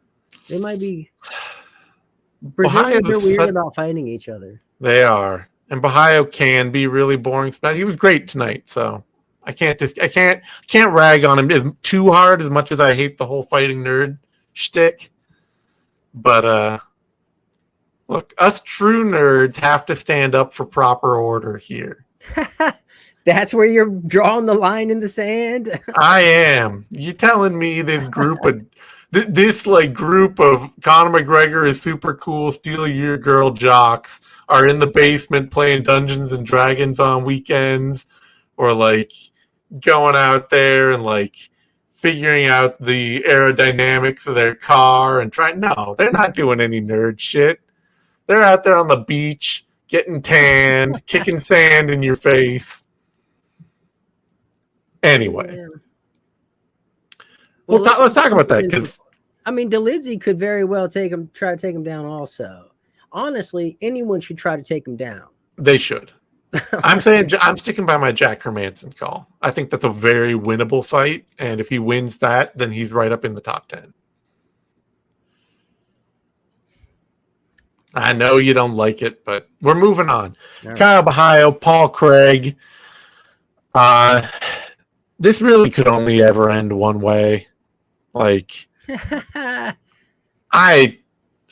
They might be. Brazilians are weird about fighting each other. They are, and Bahayo can be really boring. He was great tonight, so I can't rag on him too hard. As much as I hate the whole fighting nerd shtick. But look, us true nerds have to stand up for proper order here. That's where you're drawing the line in the sand. I am. You telling me this group of group of Conor McGregor is super cool, steal your girl jocks are in the basement playing Dungeons and Dragons on weekends, or like going out there and like figuring out the aerodynamics of their car and trying. No, they're not doing any nerd shit. They're out there on the beach, getting tanned, kicking sand in your face. Anyway. Yeah. Well, let's talk about that, because I mean, Dolidze could very well try to take him down also. Honestly, anyone should try to take him down. They should. I'm sticking by my Jack Hermanson call. I think that's a very winnable fight, and if he wins that, then he's right up in the top 10. I know you don't like it, but we're moving on. Right. Kyle Bahayo, Paul Craig. This really could only ever end one way. Like, I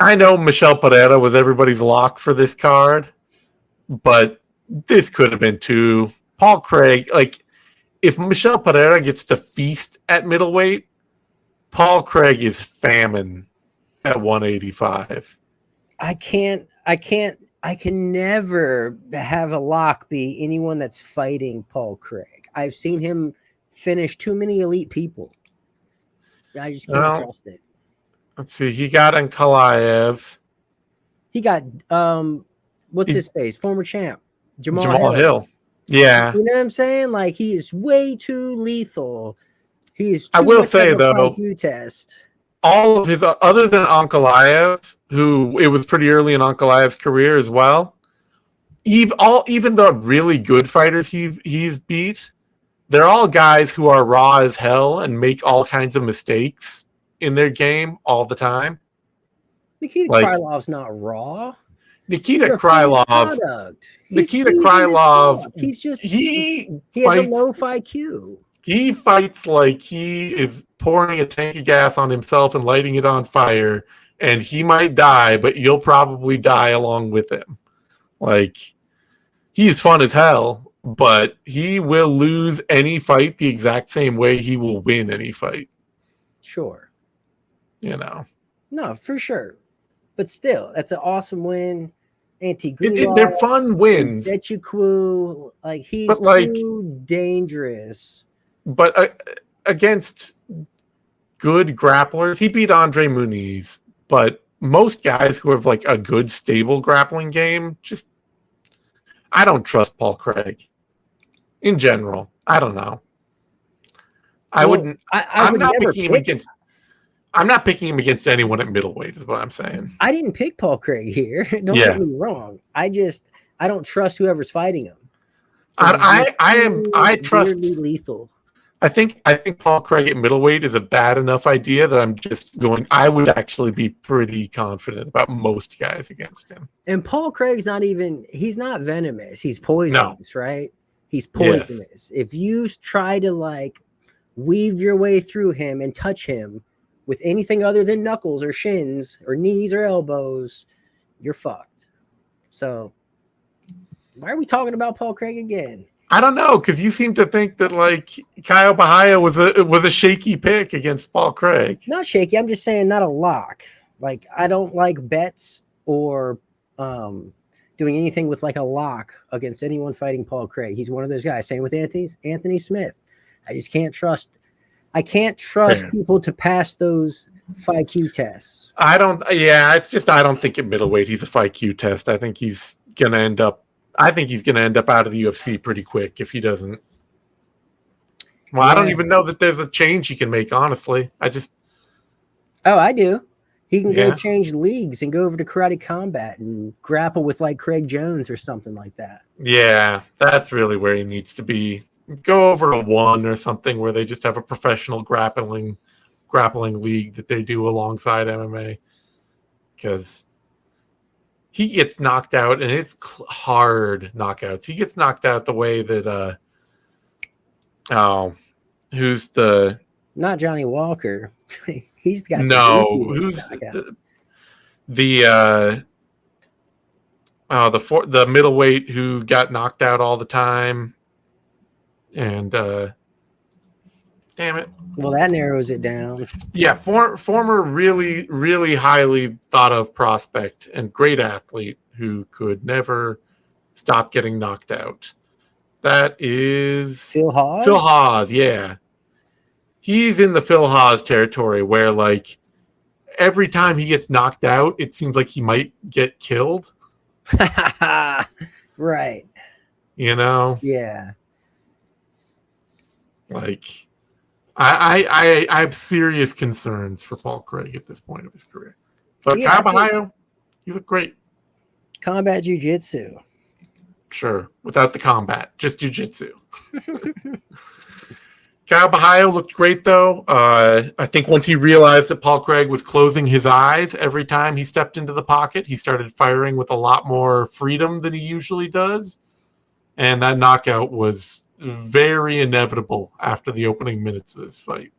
I know Michel Pereira was everybody's lock for this card, but this could have been too. Paul Craig, like, if Michel Pereira gets to feast at middleweight, Paul Craig is famine at 185. I can never have a lock be anyone that's fighting Paul Craig. I've seen him finish too many elite people. I just can't trust it. Let's see. He got Ankalaev. He got what's his face? Former champ Jamal Hill. Yeah. You know what I'm saying? Like, he is way too lethal. He's too I will say though, test. all of his other than Ankalaev, who it was pretty early in Ankalaev's career as well. Even the really good fighters he's beat, they're all guys who are raw as hell and make all kinds of mistakes in their game all the time. Nikita Krylov's not raw. Nikita Krylov. He's just he has a low IQ. He fights like he is pouring a tank of gas on himself and lighting it on fire, and he might die, but you'll probably die along with him. Like, he's fun as hell, but he will lose any fight the exact same way he will win any fight. Sure. You know. No, for sure. But still, that's an awesome win. They're fun wins. Dechuku, like, he's too dangerous. But against good grapplers, he beat Andre Muniz. But most guys who have like a good, stable grappling game, I don't trust Paul Craig. In general, I don't know. I'm not picking him against anyone at middleweight, is what I'm saying. I didn't pick Paul Craig here. Don't get me wrong. I don't trust whoever's fighting him. I trust lethal. I think Paul Craig at middleweight is a bad enough idea that I would actually be pretty confident about most guys against him. And Paul Craig's he's not venomous. He's poisonous, right? He's poisonous. Yes. If you try to like weave your way through him and touch him with anything other than knuckles or shins or knees or elbows, you're fucked. So why are we talking about Paul Craig again? I don't know, because you seem to think that like Kyle Bahia was a shaky pick against Paul Craig. Not shaky. I'm just saying not a lock. Like, I don't like bets or doing anything with like a lock against anyone fighting Paul Craig. He's one of those guys. Same with Anthony Smith. I just can't trust. I can't trust people to pass those FIQ tests. I don't think at middleweight he's a FIQ test. I think he's gonna end up out of the UFC pretty quick if he doesn't. Well, I don't even know that there's a change he can make, honestly. I do. He can go change leagues and go over to Karate Combat and grapple with like Craig Jones or something like that. Yeah, that's really where he needs to be. Go over to one or something where they just have a professional grappling league that they do alongside MMA. Because he gets knocked out, and it's hard knockouts. He gets knocked out the way that who's the not Johnny Walker. He's got who's the middleweight who got knocked out all the time, and damn it. Well, that narrows it down. Yeah, former really, really highly thought of prospect and great athlete who could never stop getting knocked out. That is Phil Haas? Phil Haas, yeah. He's in the Phil Haas territory where, like, every time he gets knocked out, it seems like he might get killed. Right. You know? Yeah. Like, I have serious concerns for Paul Craig at this point of his career. But Kyle Bahia, you look great. Combat jiu-jitsu. Sure, without the combat, just jiu-jitsu. Kyle Bahia looked great, though. I think once he realized that Paul Craig was closing his eyes every time he stepped into the pocket, he started firing with a lot more freedom than he usually does. And that knockout was very inevitable after the opening minutes of this fight.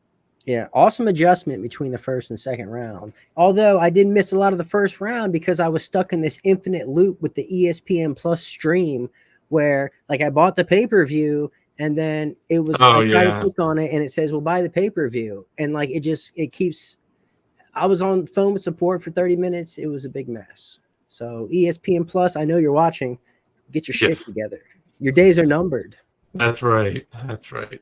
Yeah, awesome adjustment between the first and second round. Although I did miss a lot of the first round because I was stuck in this infinite loop with the ESPN Plus stream where like I bought the pay-per-view and then I tried to click on it and it says, well, buy the pay-per-view. And like it keeps I was on phone with support for 30 minutes. It was a big mess. So ESPN Plus, I know you're watching. Get your shit together. Your days are numbered. That's right. That's right.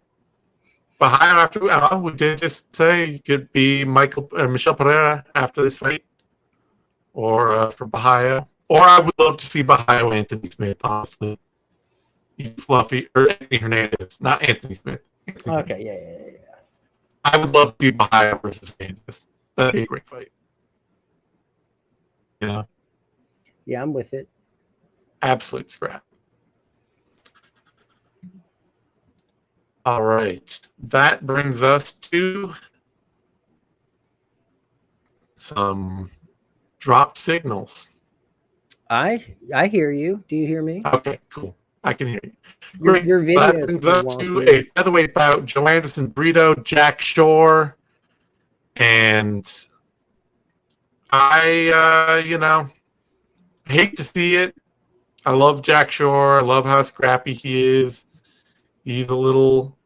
Bahia after we did just say you could be Michel Pereira after this fight, or for Bahia, or I would love to see Bahia or Anthony Smith. Honestly, Fluffy or Anthony Hernandez, not Anthony Smith. Okay, yeah. I would love to see Bahia versus Hernandez. That'd be a great fight. You know? Yeah, I'm with it. Absolute scrap. All right. That brings us to some drop signals. I hear you. Do you hear me? Okay, cool. I can hear you. Great. Your video that brings us to a featherweight bout. Joe Anderson, Brito, Jack Shore. And I hate to see it. I love Jack Shore. I love how scrappy he is. He's a little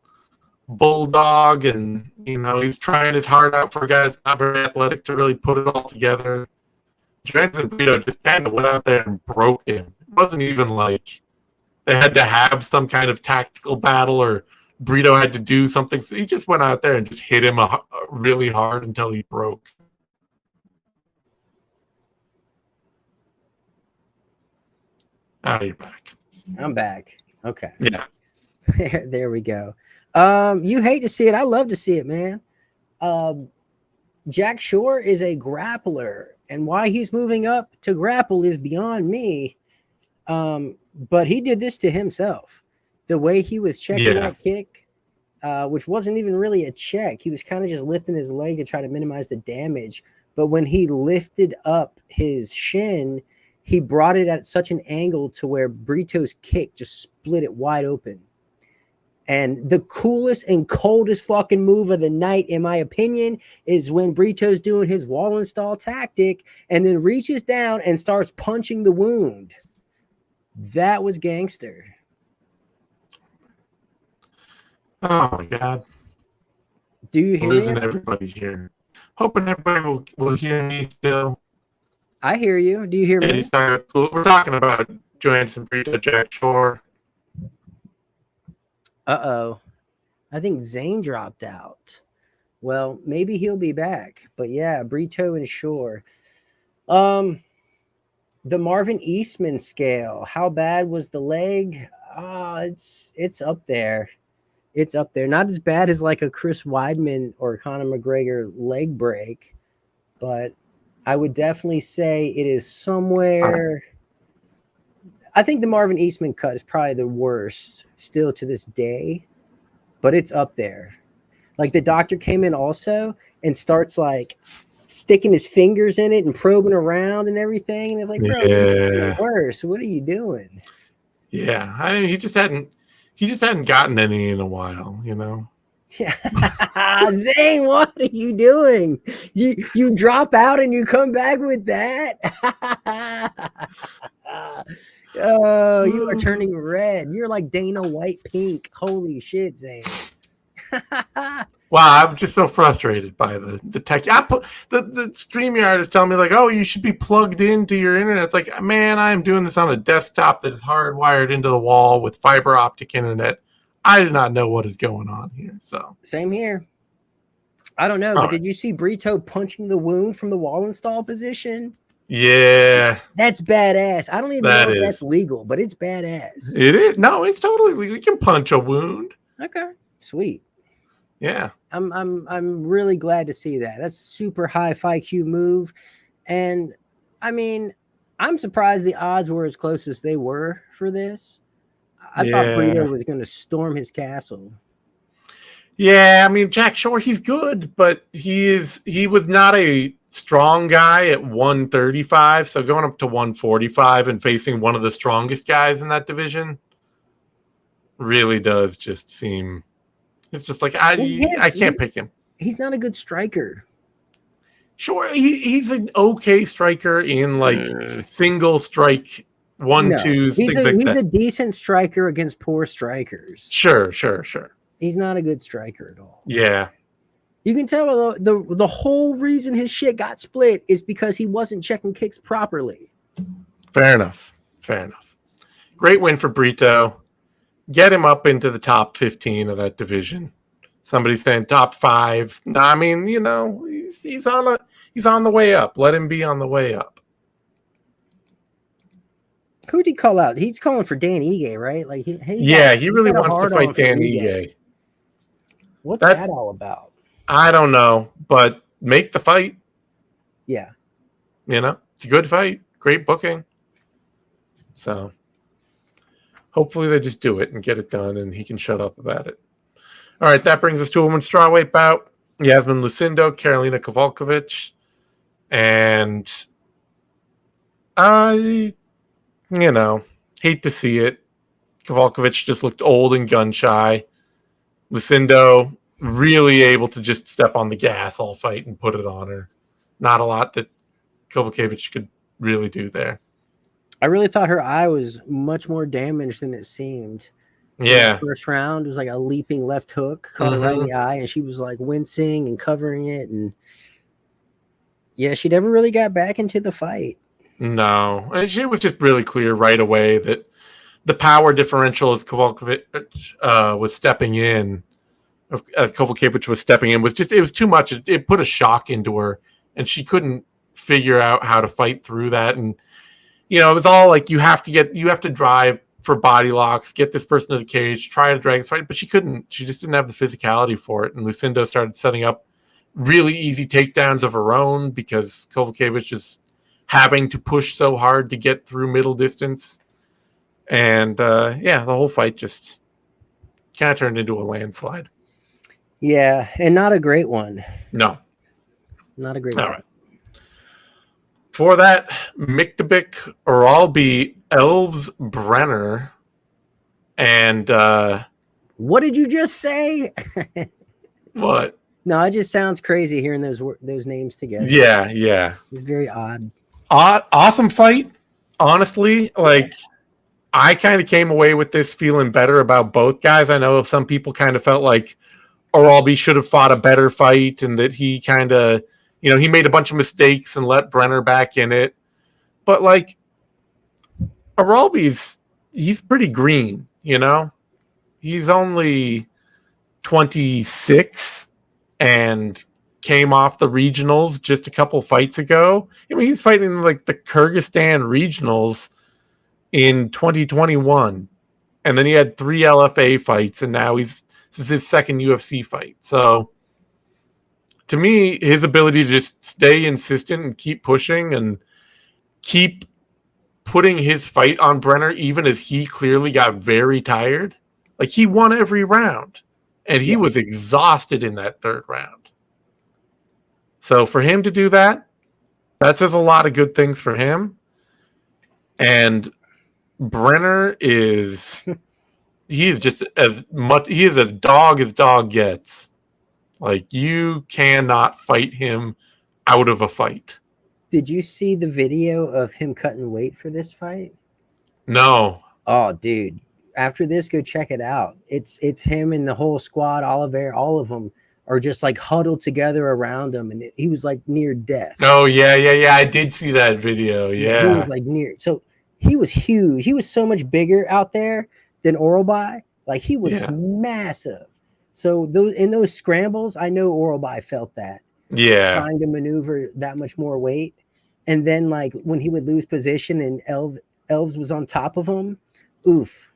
bulldog, and he's trying his heart out for guys not very athletic to really put it all together. Johansson Brito just kind of went out there and broke him. It wasn't even like they had to have some kind of tactical battle or Brito had to do something. So he just went out there and just hit him really hard until he broke. Oh, you're back. I'm back. Okay. Yeah. There we go. You hate to see it. I love to see it, man. Jack Shore is a grappler, and why he's moving up to grapple is beyond me. But he did this to himself. The way he was checking that kick, which wasn't even really a check. He was kind of just lifting his leg to try to minimize the damage. But when he lifted up his shin, he brought it at such an angle to where Brito's kick just split it wide open. And the coolest and coldest fucking move of the night, in my opinion, is when Brito's doing his wall install tactic and then reaches down and starts punching the wound. That was gangster. Oh, my God. Do you hear losing me? Everybody here. Hoping everybody will hear me still. I hear you. Do you hear me? We're talking about Johansson Brito, Jack Shore. Uh-oh. I think Zane dropped out. Well, maybe he'll be back. But yeah, Brito and Shore. The Marvin Eastman scale. How bad was the leg? It's up there. It's up there. Not as bad as like a Chris Weidman or Conor McGregor leg break, but I would definitely say it is somewhere. I think the Marvin Eastman cut is probably the worst still to this day, but it's up there. Like the doctor came in also and starts like sticking his fingers in it and probing around and everything. And it's like, bro, it's worse. What are you doing? Yeah. I mean, he just hadn't gotten any in a while, Yeah. Zane, what are you doing? You drop out and you come back with that? Oh, you are turning red. You're like Dana White pink. Holy shit, Zane. Wow, I'm just so frustrated by the tech. The StreamYard is telling me like, oh, you should be plugged into your internet. It's like, man, I am doing this on a desktop that is hardwired into the wall with fiber optic internet. I do not know what is going on here. So same here. I don't know, but did you see Brito punching the wound from the wall install position? Yeah. That's badass. I don't even know if that's legal, but it's badass. It is. No, it's totally legal. You can punch a wound. Okay. Sweet. Yeah. I'm really glad to see that. That's super high FIQ move. And I mean, I'm surprised the odds were as close as they were for this. I thought Brito was going to storm his castle. Yeah, I mean, Jack Shore, he's good, but he was not a strong guy at 135. So going up to 145 and facing one of the strongest guys in that division really does just seem. It's just like I can't pick him. he's not a good striker. Sure, he's an okay striker in like single strike 1-2s, he's things like he's that. a decent striker against poor strikers. Sure. He's not a good striker at all. Yeah. You can tell the whole reason his shit got split is because he wasn't checking kicks properly. Fair enough. Great win for Brito. Get him up into the top 15 of that division. Somebody's saying top 5. No, I mean, you know, he's on the way up. Let him be on the way up. Who did he call out? He's calling for Dan Ige, right? Like he really wants to fight Dan Ige. What's that all about? I don't know, but make the fight. Yeah. You know, it's a good fight. Great booking. So hopefully they just do it and get it done and he can shut up about it. All right, that brings us to a women's strawweight bout. Yasmin Lucendo, Karolina Kowalkiewicz. And I, hate to see it. Kowalkiewicz just looked old and gun-shy. Lucendo really able to just step on the gas all fight and put it on her. Not a lot that Kowalkiewicz could really do there. I really thought her eye was much more damaged than it seemed. Yeah. The first round was like a leaping left hook, caught her right in the eye, and she was like wincing and covering it. And yeah, she never really got back into the fight. No. And she was just really clear right away that the power differential as Kowalkiewicz was stepping in, as Kowalkiewicz was stepping in, was it was too much. It put a shock into her, and she couldn't figure out how to fight through that. And, it was all like you have to drive for body locks, get this person to the cage, try to drag this fight, but she couldn't. She just didn't have the physicality for it. And Lucendo started setting up really easy takedowns of her own because Kowalkiewicz is having to push so hard to get through middle distance. And the whole fight just kind of turned into a landslide. Yeah, and not a great one. No. Not a great one. All right. For that, Miktabik Robbi Elves Brener. And what did you just say? What? No, it just sounds crazy hearing those names together. Yeah. It's very odd. Awesome fight. Honestly, I kind of came away with this feeling better about both guys. I know some people kind of felt like Robbi should have fought a better fight and that he kind of, he made a bunch of mistakes and let Brener back in it. But Robbi's he's pretty green, He's only 26 and came off the regionals just a couple fights ago. I mean, he's fighting the Kyrgyzstan regionals in 2021. And then he had 3 LFA fights, and now this is his second UFC fight. So to me, his ability to just stay insistent and keep pushing and keep putting his fight on Brener, even as he clearly got very tired. He won every round, and he was exhausted in that third round. So for him to do that says a lot of good things for him. And Brener he is as dog gets. You cannot fight him out of a fight. Did you see the video of him cutting weight for this fight? No. Oh, dude. After this, go check it out. It's him and the whole squad, Oliver, all of them are just huddled together around him, and he was near death. Oh, yeah. I did see that video. Yeah. He was near. So he was huge. He was so much bigger out there than Robbi. He was massive. So in those scrambles, I know Robbi felt that. Yeah. Trying to maneuver that much more weight. And then when he would lose position and Elves was on top of him, oof.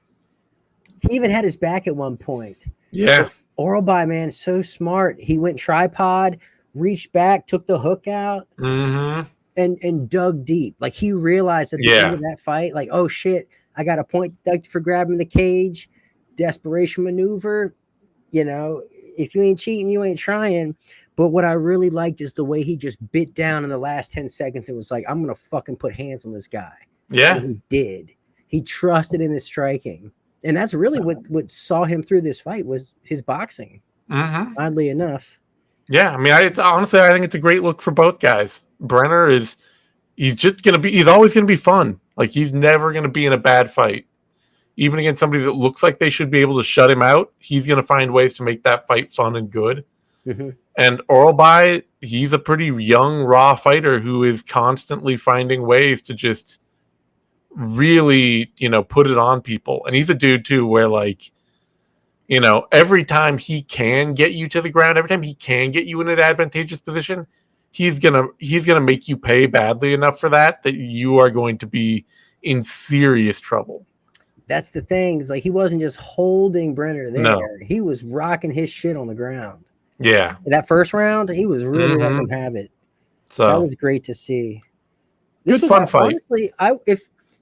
He even had his back at one point. Yeah. Robbi, man, so smart. He went tripod, reached back, took the hook out, and dug deep. He realized at the end of that fight, oh shit, I got a point deducted for grabbing the cage. Desperation maneuver. If you ain't cheating, you ain't trying. But what I really liked is the way he just bit down in the last 10 seconds. It was I'm going to fucking put hands on this guy. Yeah. And he did. He trusted in his striking. And that's really what saw him through this fight was his boxing. Oddly enough. Yeah, I mean, honestly, I think it's a great look for both guys. Brener he's always gonna be fun. Like he's never gonna be in a bad fight. Even against somebody that looks like they should be able to shut him out, he's gonna find ways to make that fight fun and good. Mm-hmm. And Orlby, he's a pretty young, raw fighter who is constantly finding ways to just really, put it on people. And he's a dude too, where like, every time he can get you to the ground, every time he can get you in an advantageous position, he's gonna make you pay badly enough for that you are going to be in serious trouble. That's the thing. Is like he wasn't just holding Brener there; No. he was rocking his shit on the ground. Yeah, That first round, he was really letting him have it. So that was great to see. This was fun fight. Honestly,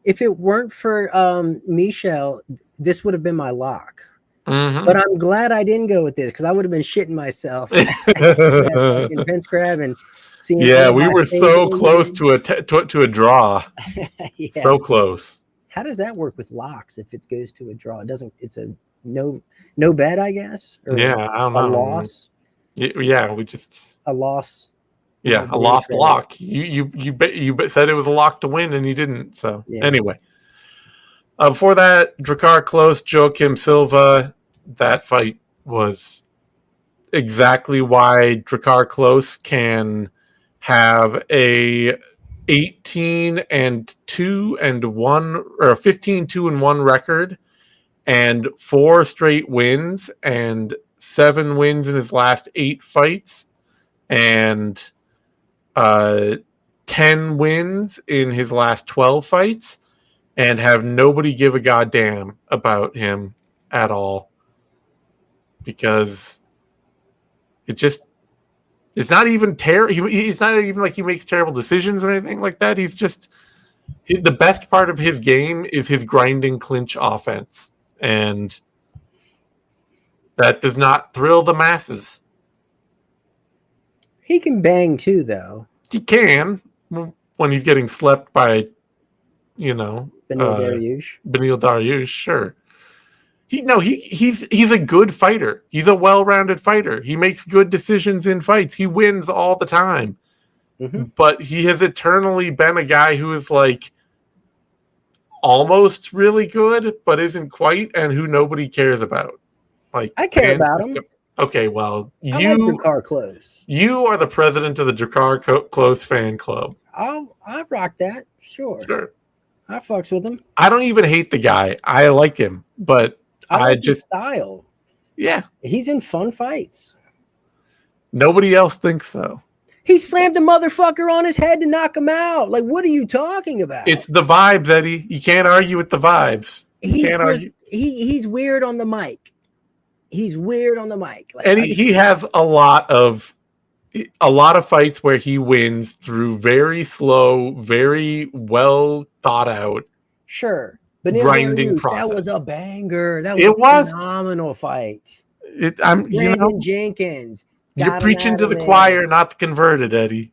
if it weren't for Michel, this would have been my lock. Mm-hmm. But I'm glad I didn't go with this because I would have been shitting myself. Fucking Pence grab and seeing. Yeah, we were so close to a draw. Yeah. So close. How does that work with locks if it goes to a draw? It doesn't. It's a no bet, I guess. Or yeah, I don't know. A loss. Yeah, we just a loss. Yeah, a lost lock. You said it was a lock to win, and you didn't. So anyway, before that, Drakkar Klose, Joaquim Silva. That fight was exactly why Drakkar Klose can have a 18-2-1 or a 15-2-1 record, and 4 straight wins, and 7 wins in his last 8 fights, and 10 wins in his last 12 fights, and have nobody give a goddamn about him at all, because it's not even it's not even like he makes terrible decisions or anything like that. He's just the best part of his game is his grinding clinch offense, and that does not thrill the masses. He can bang too, though. He can when he's getting slept by, Beneil Dariush, sure. He's a good fighter. He's a well-rounded fighter. He makes good decisions in fights. He wins all the time. Mm-hmm. But he has eternally been a guy who is like almost really good, but isn't quite, and who nobody cares about. Like I care about him. Okay, well, I like Drakkar Klose. You are the president of the Drakkar Klose fan club. I've rocked that. Sure. I fucks with him. I don't even hate the guy. I like him, but I like his style. Yeah. He's in fun fights. Nobody else thinks so. He slammed the motherfucker on his head to knock him out. Like, what are you talking about? It's the vibes, Eddie. You can't argue with the vibes. Argue. He's weird on the mic. He's weird on the mic. Like, and he has a lot of fights where he wins through very slow, very well thought out. Sure. But grinding process. That was a banger. That was a phenomenal fight. Brandon Jenkins. You're preaching to the choir, not the converted, Eddie.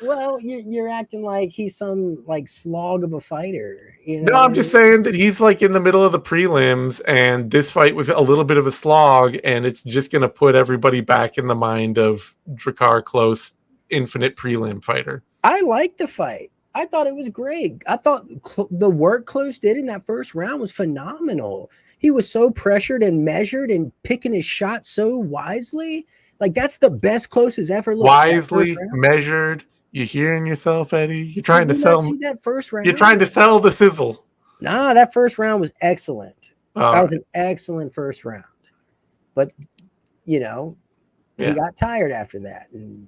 Well, you're acting like he's some like slog of a fighter. No, I'm just saying that he's like in the middle of the prelims, and this fight was a little bit of a slog, and it's just going to put everybody back in the mind of Drakkar Klose, infinite prelim fighter. I liked the fight. I thought it was great. I thought the work Klose did in that first round was phenomenal. He was so pressured and measured and picking his shot so wisely. Like, that's the best Klose has ever looked. Wisely measured. You hearing yourself, Eddie? You're trying to sell that first round. You're trying to sell the sizzle. Nah, that first round was excellent. That was an excellent first round. But he got tired after that, and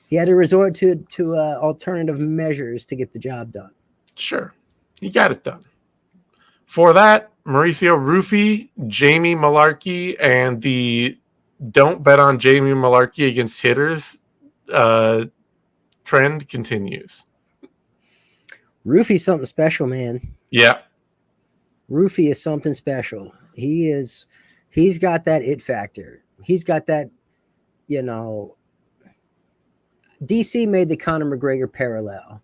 he had to resort to alternative measures to get the job done. Sure, he got it done. For that, Mauricio Rufy, Jamie Malarkey, and the don't bet on Jamie Malarkey against hitters trend continues. Rufy's something special, man. Yeah. Rufy is something special. He's got that it factor. He's got that, DC made the Conor McGregor parallel.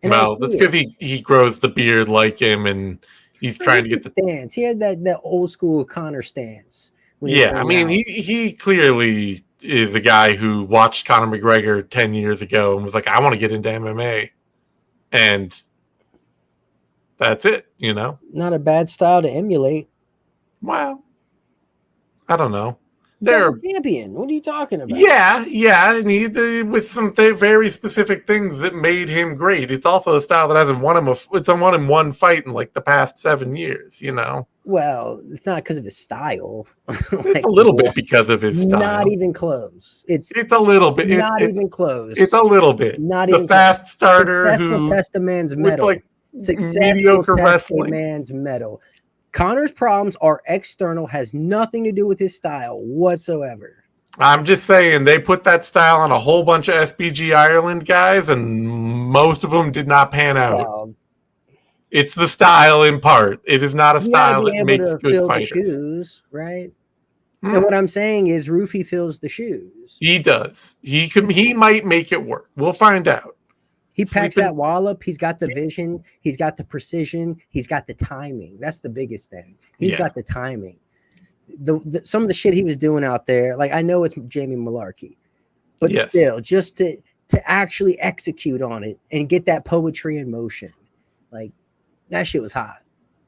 And well, that's because he grows the beard like him, and he's trying to get the stance. He had that old school Conor stance. Yeah, I mean, he clearly is a guy who watched Conor McGregor 10 years ago and was like, I want to get into MMA. And that's it, you know? Not a bad style to emulate. Well, I don't know. Double champion. What are you talking about? Yeah. And with some very specific things that made him great. It's also a style that hasn't won him won him one fight in like the past 7 years, you know? Well, it's not because of his style. It's a little bit because of his style. Not even close. It's a little bit. Not even close. It's a little bit. Not the even fast close. starter Success who will test a man's metal. with like mediocre wrestling. Man's metal. Connor's problems are external, has nothing to do with his style whatsoever. I'm just saying they put that style on a whole bunch of SBG Ireland guys, and most of them did not pan out. Well, it's the style in part. It is not a style that makes good fighters. The shoes, right? And what I'm saying is Rufy fills the shoes. He does. He might make it work. We'll find out. He packs that wallop. He's got the vision. He's got the precision. He's got the timing. That's the biggest thing. He's got the timing. Some of the shit he was doing out there, like I know it's Jamie Malarkey, but still, just to actually execute on it and get that poetry in motion, like that shit was hot.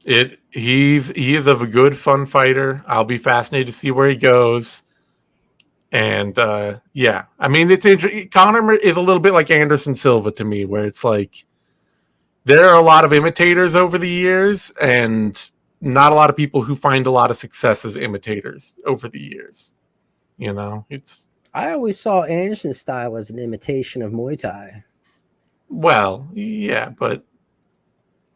He is a good fun fighter. I'll be fascinated to see where he goes. And I mean, it's interesting. Conor is a little bit like Anderson Silva to me, where it's like there are a lot of imitators over the years, and not a lot of people who find a lot of success as imitators over the years. You know, I always saw Anderson's style as an imitation of Muay Thai. Well, yeah, but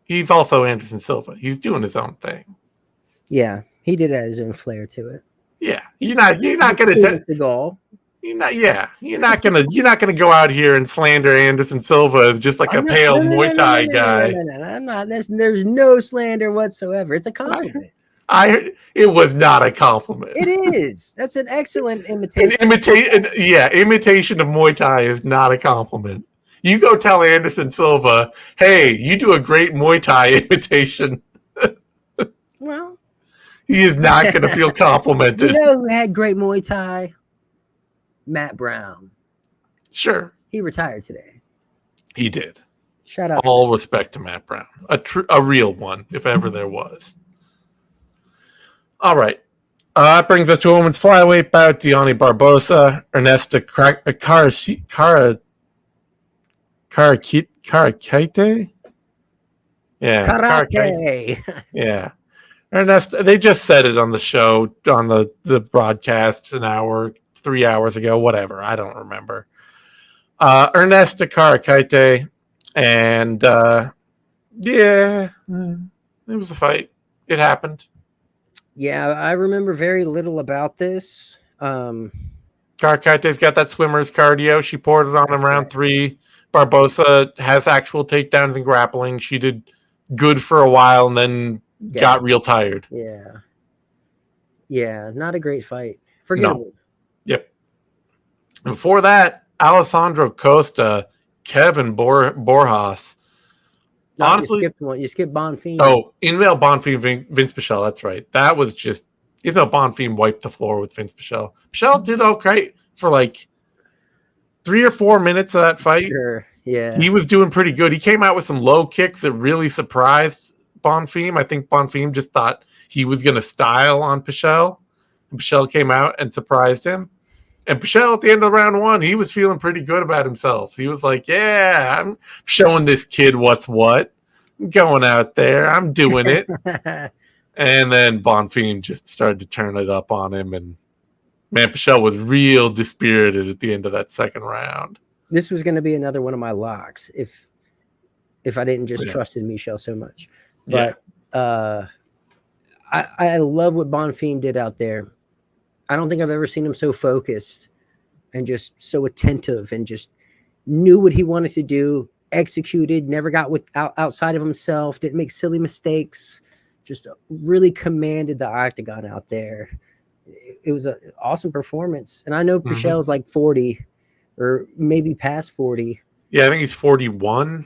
he's also Anderson Silva. He's doing his own thing. Yeah, he did add his own flair to it. Yeah, you're not gonna the goal. You're not gonna go out here and slander Anderson Silva as just like a pale Muay Thai guy. No, I'm not. There's no slander whatsoever. It's a compliment. It was not a compliment. It is. That's an excellent imitation. Imitation of Muay Thai is not a compliment. You go tell Anderson Silva, hey, you do a great Muay Thai imitation. Well, he is not going to feel complimented. You know who had great Muay Thai? Matt Brown. Sure. He retired today. He did. Shout out. All respect to Matt Brown. A real one, if ever there was. All right. That brings us to a women's flyweight bout. Diani Barbosa, Ernesta Karakite? Yeah. Karate. Yeah. Ernesta, they just said it on the show, on the broadcast 3 hours ago, whatever. I don't remember. Ernesta Karakite. And, it was a fight. It happened. Yeah, I remember very little about this. Karakite's got that swimmer's cardio. She poured it on him round 3. Barbosa has actual takedowns and grappling. She did good for a while and then got real tired. Yeah, not a great fight. Forgettable. No. Yep. Before that, Alessandro Costa, Kevin Borjas. No, honestly, you skipped one. You skipped Bonfim. Oh, Ismael Bonfim, Vince Pichel. That's right. That was just Ismael Bonfim wiped the floor with Vince Pichel. Pichel did okay for like 3 or 4 minutes of that fight. Sure. Yeah. He was doing pretty good. He came out with some low kicks that really surprised Bonfim. I think Bonfim just thought he was going to style on Pichel. And Pichel came out and surprised him. And Pichel, at the end of round 1, he was feeling pretty good about himself. He was like, yeah, I'm showing this kid what's what. I'm going out there. I'm doing it. And then Bonfim just started to turn it up on him. And, man, Pichel was real dispirited at the end of that second round. This was going to be another one of my locks if I didn't just trust in Michel so much. But I love what Bonfim did out there. I don't think I've ever seen him so focused and just so attentive and just knew what he wanted to do, executed, never got outside of himself, didn't make silly mistakes, just really commanded the octagon out there. It was an awesome performance. And I know Pichel's like 40 or maybe past 40. Yeah, I think he's 41.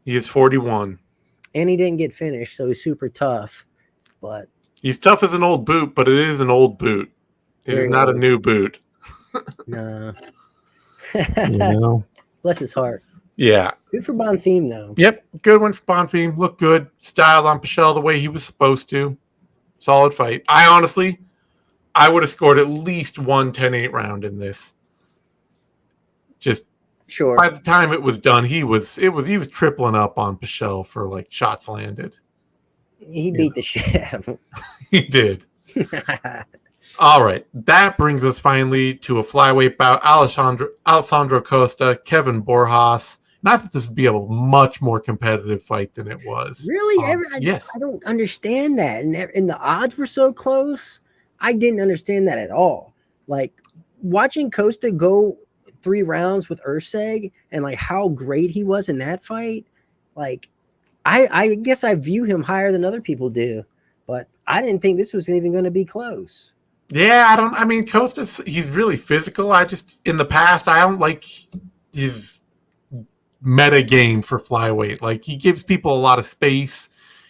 He is 41. And he didn't get finished, so he's super tough. But he's tough as an old boot, but it is an old boot. It is not a new boot. No. You know? Bless his heart. Yeah. Good for Bonfim, though. Yep. Good one for Bonfim. Looked good. Styled on Pichel the way he was supposed to. Solid fight. I would have scored at least one 10-8 round in this. Just Sure. by the time it was done, he was tripling up on Pichel for like shots landed. He beat the shit out of him. He did. All right. That brings us finally to a flyweight bout. Alessandro Costa, Kevin Borjas. Not that this would be a much more competitive fight than it was. Really? Yes. I don't understand that. And the odds were so close. I didn't understand that at all. Like, watching Costa go 3 rounds with Erceg and like how great he was in that fight, like I guess I view him higher than other people do, but I didn't think this was even going to be close. Yeah, Costa's, he's really physical. In the past, I don't like his meta game for flyweight. Like, he gives people a lot of space.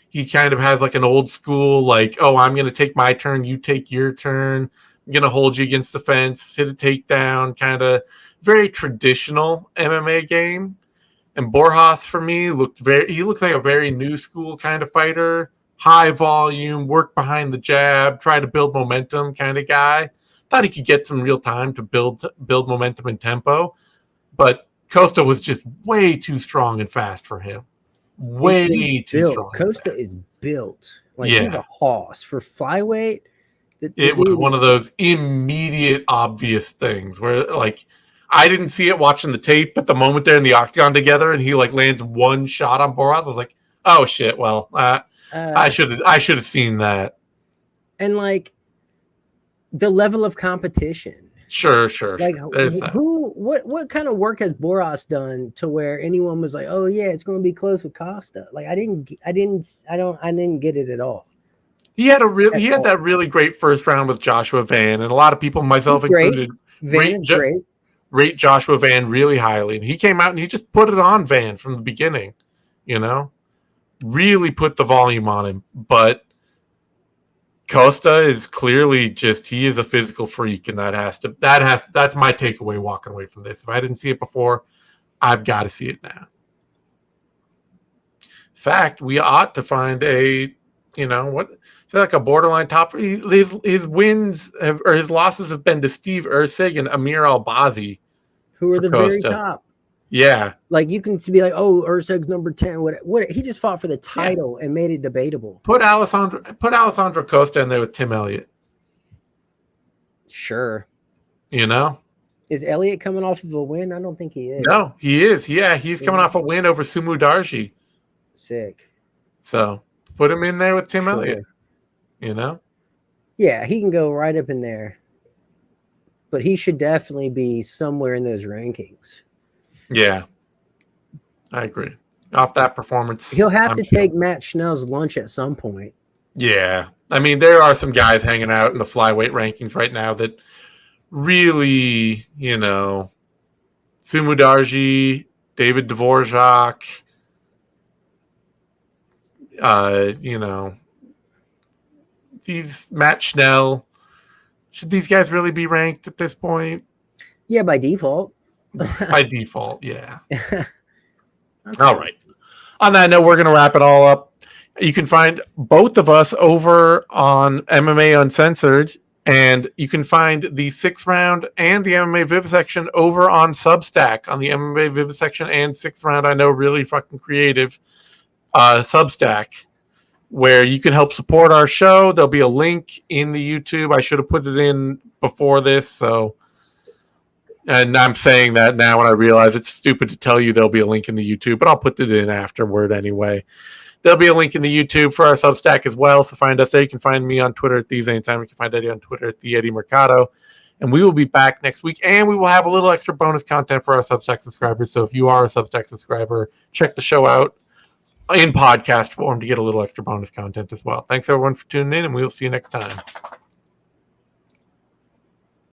He kind of has like an old school, like, oh, I'm going to take my turn, you take your turn. I'm going to hold you against the fence, hit a takedown, kind of very traditional MMA game. And Borjas, for me, he looks like a very new school kind of fighter. High volume, work behind the jab, try to build momentum kind of guy. Thought he could get some real time to build momentum and tempo. But Costa was just way too strong and fast for him. Way too strong. Costa is built. Like, he's a hoss. For flyweight, it was one of those immediate, obvious things where, like, I didn't see it watching the tape, but the moment they're in the octagon together and he like lands one shot on Boros, I was like, oh shit, well, I should have seen that. And like the level of competition. Sure. Like, what kind of work has Boros done to where anyone was like, oh yeah, it's going to be close with Costa? Like, I didn't get it at all. He had that really great first round with Joshua Van, and a lot of people, myself included, rate Joshua Van really highly. And he came out and he just put it on Van from the beginning, really put the volume on him. But Costa is clearly he is a physical freak, and that's my takeaway walking away from this. If I didn't see it before, I've got to see it now. In fact, we ought to find like a borderline top. His wins or his losses have been to Steve Erceg and Amir Albazi, who are the Costa. very top. Yeah, like you can be like, oh, Erceg's number 10. What he just fought for the title and made it debatable. Put Alessandro Costa in there with Tim Elliott. Sure. Is Elliott coming off of a win? I don't think he is. No, he is. Yeah, he's coming off a win over Sumu Darji. Sick. So put him in there with Tim Elliott. Yeah, he can go right up in there. But he should definitely be somewhere in those rankings. Yeah, I agree. Off that performance, he'll have to take Matt Schnell's lunch at some point. Yeah. There are some guys hanging out in the flyweight rankings right now that really, Sumu Darji, David Dvorak, these Matt Schnell. Should these guys really be ranked at this point? Yeah, by default. By default, yeah. Okay. All right. On that note, we're going to wrap it all up. You can find both of us over on MMA Uncensored, and you can find the 6th round and the MMA Vivisection over on Substack. On the MMA Vivisection and 6th round, I know, really fucking creative Substack, where you can help support our show. There'll be a link in the YouTube. I should have put it in before this, and I'm saying that now when I realize it's stupid to tell you there'll be a link in the YouTube, but I'll put it in afterward anyway. There'll be a link in the YouTube for our Substack as well, so find us there. You can find me on Twitter at the Zane Simon. You can find Eddie on Twitter at the Eddie Mercado. And we will be back next week, and we will have a little extra bonus content for our Substack subscribers. So if you are a Substack subscriber, check the show out in podcast form to get a little extra bonus content as well. Thanks, everyone, for tuning in, and we will see you next time.